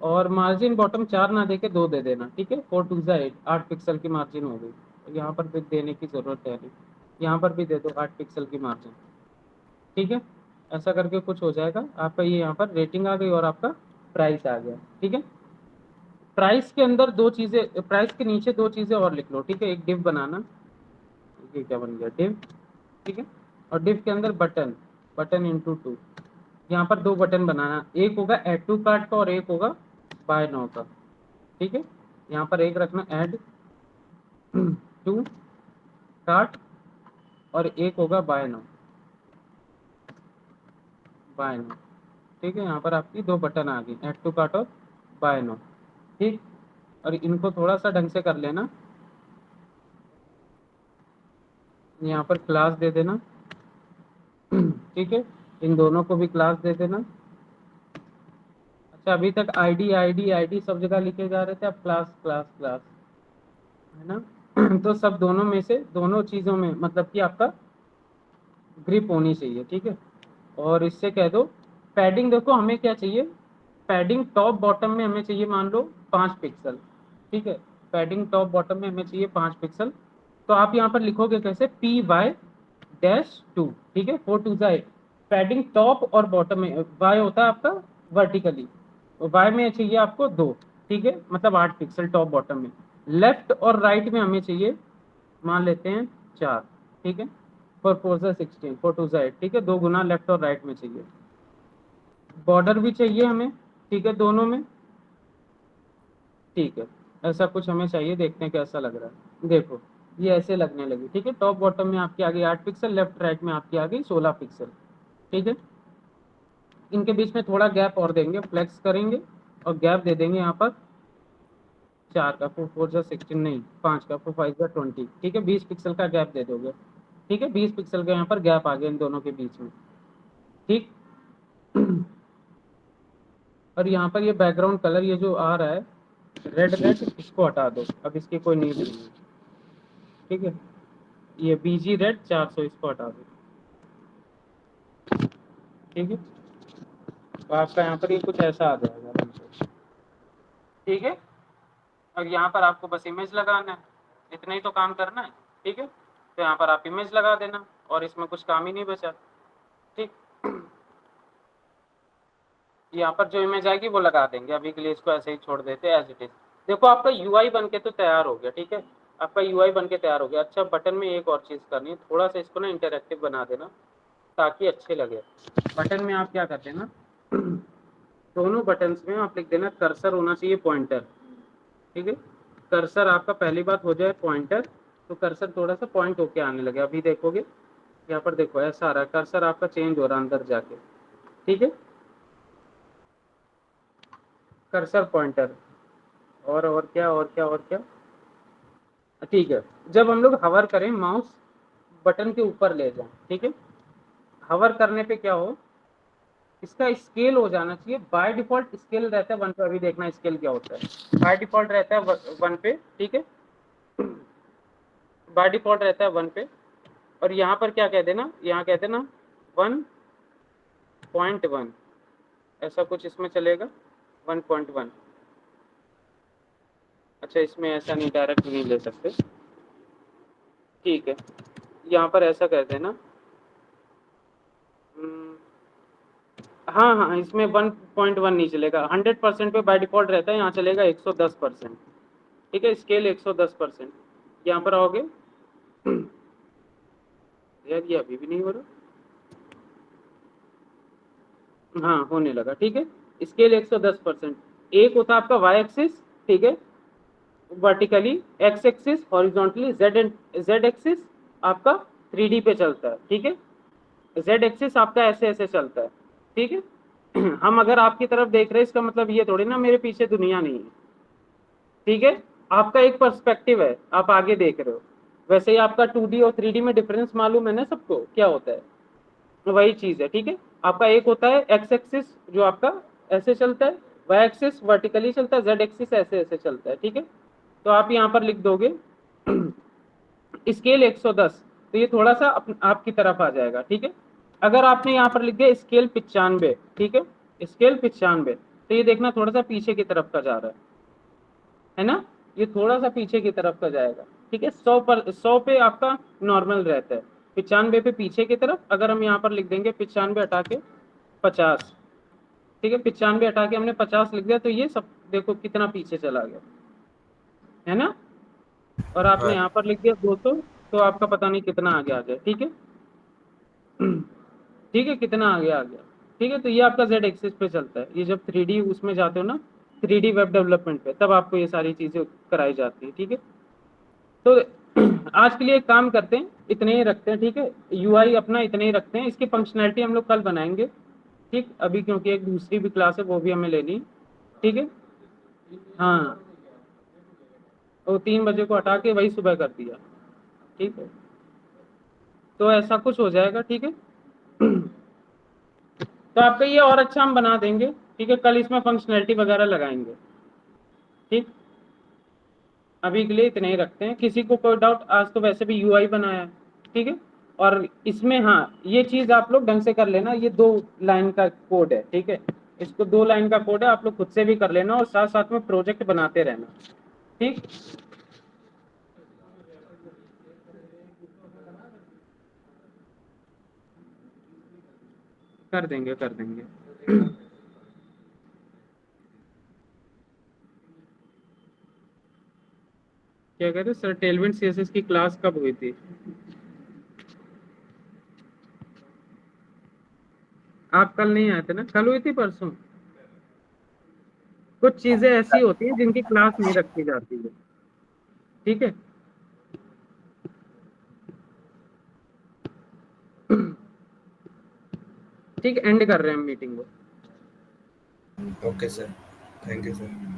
और मार्जिन बॉटम 4 ना देके 2 दे देना, ठीक है। 4 टू 8, 8 पिक्सल की मार्जिन हो गई। यहाँ पर भी देने की जरूरत है नहीं, यहाँ पर भी दे दो 8 पिक्सल की मार्जिन, ठीक है। ऐसा करके कुछ हो जाएगा आपका। ये यहाँ पर रेटिंग आ गई और आपका प्राइस आ गया, ठीक है। प्राइस के अंदर दो चीजें, प्राइस के नीचे दो चीजें और लिख लो, ठीक है। एक डिव बनाना, ये क्या बन गया, डिव, ठीक है। और डिव के अंदर बटन, बटन इंटू 2, यहाँ पर 2 बटन बनाना, एक होगा ऐड टू कार्ट का और एक होगा बाय नाउ का, ठीक है। यहाँ पर एक रखना ऐड टू कार्ट और एक होगा बाय नाउ, बाय नाउ, ठीक है। यहाँ पर आपकी 2 बटन आ गई, ऐड टू कार्ट और बाय नाउ, ठीक। और इनको थोड़ा सा ढंग से कर लेना, यहाँ पर क्लास दे देना, ठीक है। इन दोनों को भी क्लास दे देना। अच्छा, अभी तक आईडी आईडी आईडी सब जगह लिखे जा रहे थे, अब क्लास क्लास क्लास, है ना। तो सब दोनों में से, दोनों चीज़ों में मतलब कि आपका ग्रिप होनी चाहिए, ठीक है। और इससे कह दो पैडिंग, देखो हमें क्या चाहिए, पैडिंग टॉप बॉटम में हमें चाहिए मान लो 5 पिक्सल, ठीक है। पैडिंग टॉप बॉटम में हमें चाहिए 5 पिक्सल। तो आप यहाँ पर लिखोगे कैसे, py-2, ठीक है। 4 टू 8, पैडिंग टॉप और बॉटम में, y होता है आपका वर्टिकली, y में चाहिए आपको 2, ठीक है, मतलब 8 पिक्सल टॉप बॉटम में। लेफ्ट और राइट में हमें चाहिए, मान लेते हैं 4, ठीक है। 4 4 16, 4 टू 8, ठीक है। 2 गुना लेफ्ट और राइट में चाहिए। बॉर्डर भी चाहिए हमें, ठीक है, दोनों में, ठीक है। ऐसा कुछ हमें चाहिए, देखते हैं कैसा लग रहा है। देखो ये ऐसे लगने लगी, ठीक है। टॉप बॉटम में आपकी आ गई 8 पिक्सल, लेफ्ट राइट में आपकी आ गई 16 पिक्सल, ठीक है। इनके बीच में थोड़ा गैप और देंगे, फ्लेक्स करेंगे और गैप दे देंगे यहाँ पर 4 का, 4 4 16 नहीं, 5 का, 4 5 20, ठीक है। 20 पिक्सल का गैप दे दोगे, ठीक है। 20 पिक्सल का यहाँ पर गैप आ गया इन दोनों के बीच में, ठीक। और यहाँ पर ये बैकग्राउंड कलर ये जो आ रहा है रेड रेड, इसको हटा दो, अब इसकी कोई नीड नहीं है, ठीक है। ये बीजी रेड 400, इसको हटा दो, ठीक है। तो आपका यहाँ पर ये कुछ ऐसा आ जाएगा रंग से, ठीक है। और यहाँ पर आपको बस इमेज लगाना है, इतना ही तो काम करना है, ठीक है। तो यहाँ पर आप इमेज लगा देना और इसमें कुछ काम ही नहीं बचा, ठीक। यहाँ पर जो इमेज आएगी वो लगा देंगे, अभी के लिए इसको ऐसे ही छोड़ देते हैं एज इट इज। देखो आपका यूआई बन के तो तैयार हो गया, ठीक है। आपका यूआई बन के तैयार हो गया। अच्छा, बटन में एक और चीज़ करनी है, थोड़ा सा इसको ना इंटरेक्टिव बना देना ताकि अच्छे लगे। बटन में आप क्या करते हैं ना, दोनों बटन्स में आप लिख देना कर्सर होना चाहिए पॉइंटर, ठीक है। कर्सर आपका पहली बात हो जाए पॉइंटर, तो कर्सर थोड़ा सा पॉइंट होके आने लगे। अभी देखोगे यहाँ पर, देखो ऐसा आ रहा है, कर्सर आपका चेंज हो रहा है अंदर जाके, ठीक है। कर्सर पॉइंटर, और क्या और क्या और क्या, ठीक है। जब हम लोग हवर करें, माउस बटन के ऊपर ले जाएं, ठीक है। हवर करने पे क्या हो, इसका स्केल हो जाना चाहिए। बाय डिफॉल्ट स्केल रहता है 1 पे, अभी देखना स्केल क्या होता है। बाय डिफॉल्ट रहता है 1 पे, ठीक है। बाय डिफॉल्ट रहता है 1 पे। और यहाँ पर क्या कह देना, यहाँ कह देना 1.1, ऐसा कुछ इसमें चलेगा 1.1। अच्छा, इसमें ऐसा नहीं, डायरेक्ट नहीं ले सकते, ठीक है। यहाँ पर ऐसा कर देना, हाँ हाँ, इसमें 1.1 नहीं चलेगा, 100% पे बाय डिफॉल्ट रहता है, यहाँ चलेगा 110%, ठीक है। स्केल 110%। यहाँ पर आओगे, यार ये अभी भी नहीं हो रहा, हाँ होने लगा, ठीक है। स्केल 110%। एक होता है आपका वाई एक्सिस, ठीक है, vertically, x axis horizontally, Z axis आपका 3D पे चलता है, ठीक है। जेड एक्सिस आपका ऐसे ऐसे चलता है, ठीक है। हम अगर आपकी तरफ देख रहे हैं, इसका मतलब ये थोड़ी ना मेरे पीछे दुनिया नहीं है, ठीक है। आपका एक पर्सपेक्टिव है, आप आगे देख रहे हो। वैसे ही आपका 2D और 3D में डिफरेंस मालूम है ना सबको, क्या होता है, वही चीज है, ठीक है। आपका एक होता है एक्स एक्सिस जो आपका ऐसे चलता है, वाई एक्सिस वर्टिकली चलता है, जेड एक्सिस ऐसे ऐसे चलता है, ठीक है। तो आप यहाँ पर लिख दोगे स्केल 110, तो ये थोड़ा सा आपकी तरफ आ जाएगा, ठीक है। अगर आपने यहाँ पर लिख दिया स्केल 95, ठीक है, स्केल 95, तो ये देखना थोड़ा सा पीछे की तरफ का जा रहा है ना, ये थोड़ा सा पीछे की तरफ का जाएगा, ठीक है। 100 पे आपका नॉर्मल रहता है, 95 पे पीछे की तरफ। अगर हम यहाँ पर लिख देंगे 95 हटा के 50, ठीक है, 95 हटा के हमने 50 लिख दिया, तो ये सब देखो कितना पीछे चला गया, है ना। और आपने
हाँ
यहाँ पर लिख दिया 200, तो आपका पता नहीं कितना आगे आ गया, ठीक है। ठीक है, कितना आगे आ गया, ठीक है। तो ये आपका जेड एक्सिस पे चलता है, ये जब 3D उसमें जाते हो ना, 3D वेब डेवलपमेंट पे, तब आपको ये सारी चीजें कराई जाती है, ठीक है। तो आज के लिए एक काम करते हैं, इतने ही रखते हैं, ठीक है। यूआई अपना इतने ही रखते हैं, इसकी फंक्शनैलिटी हम लोग कल बनाएंगे, ठीक। अभी क्योंकि एक दूसरी भी क्लास है, वो भी हमें लेनी है, ठीक है। हाँ, वो 3 बजे को हटा के वही सुबह कर दिया, ठीक है। तो ऐसा कुछ हो जाएगा, ठीक है। तो आपका ये और अच्छा हम बना देंगे, ठीक है। कल इसमें फंक्शनैलिटी वगैरह लगाएंगे, ठीक। अभी के लिए इतने ही रखते हैं। किसी को कोई डाउट? आज तो वैसे भी यूआई बनाया है, ठीक है। और इसमें हाँ, ये चीज आप लोग ढंग से कर लेना, ये 2 लाइन का कोड है, ठीक है। इसको 2 लाइन का कोड है, आप लोग खुद से भी कर लेना और साथ साथ में प्रोजेक्ट बनाते रहना, ठीक। कर देंगे, कर देंगे। क्या कहते हैं सर, टेलविंड सीएसएस की क्लास कब हुई थी? आप कल नहीं आए थे ना, कल हुई थी परसों। कुछ चीजें ऐसी होती हैं जिनकी क्लास नहीं रखी जाती है, ठीक है। ठीक, एंड कर रहे हैं हम मीटिंग को।
Okay sir, thank you sir.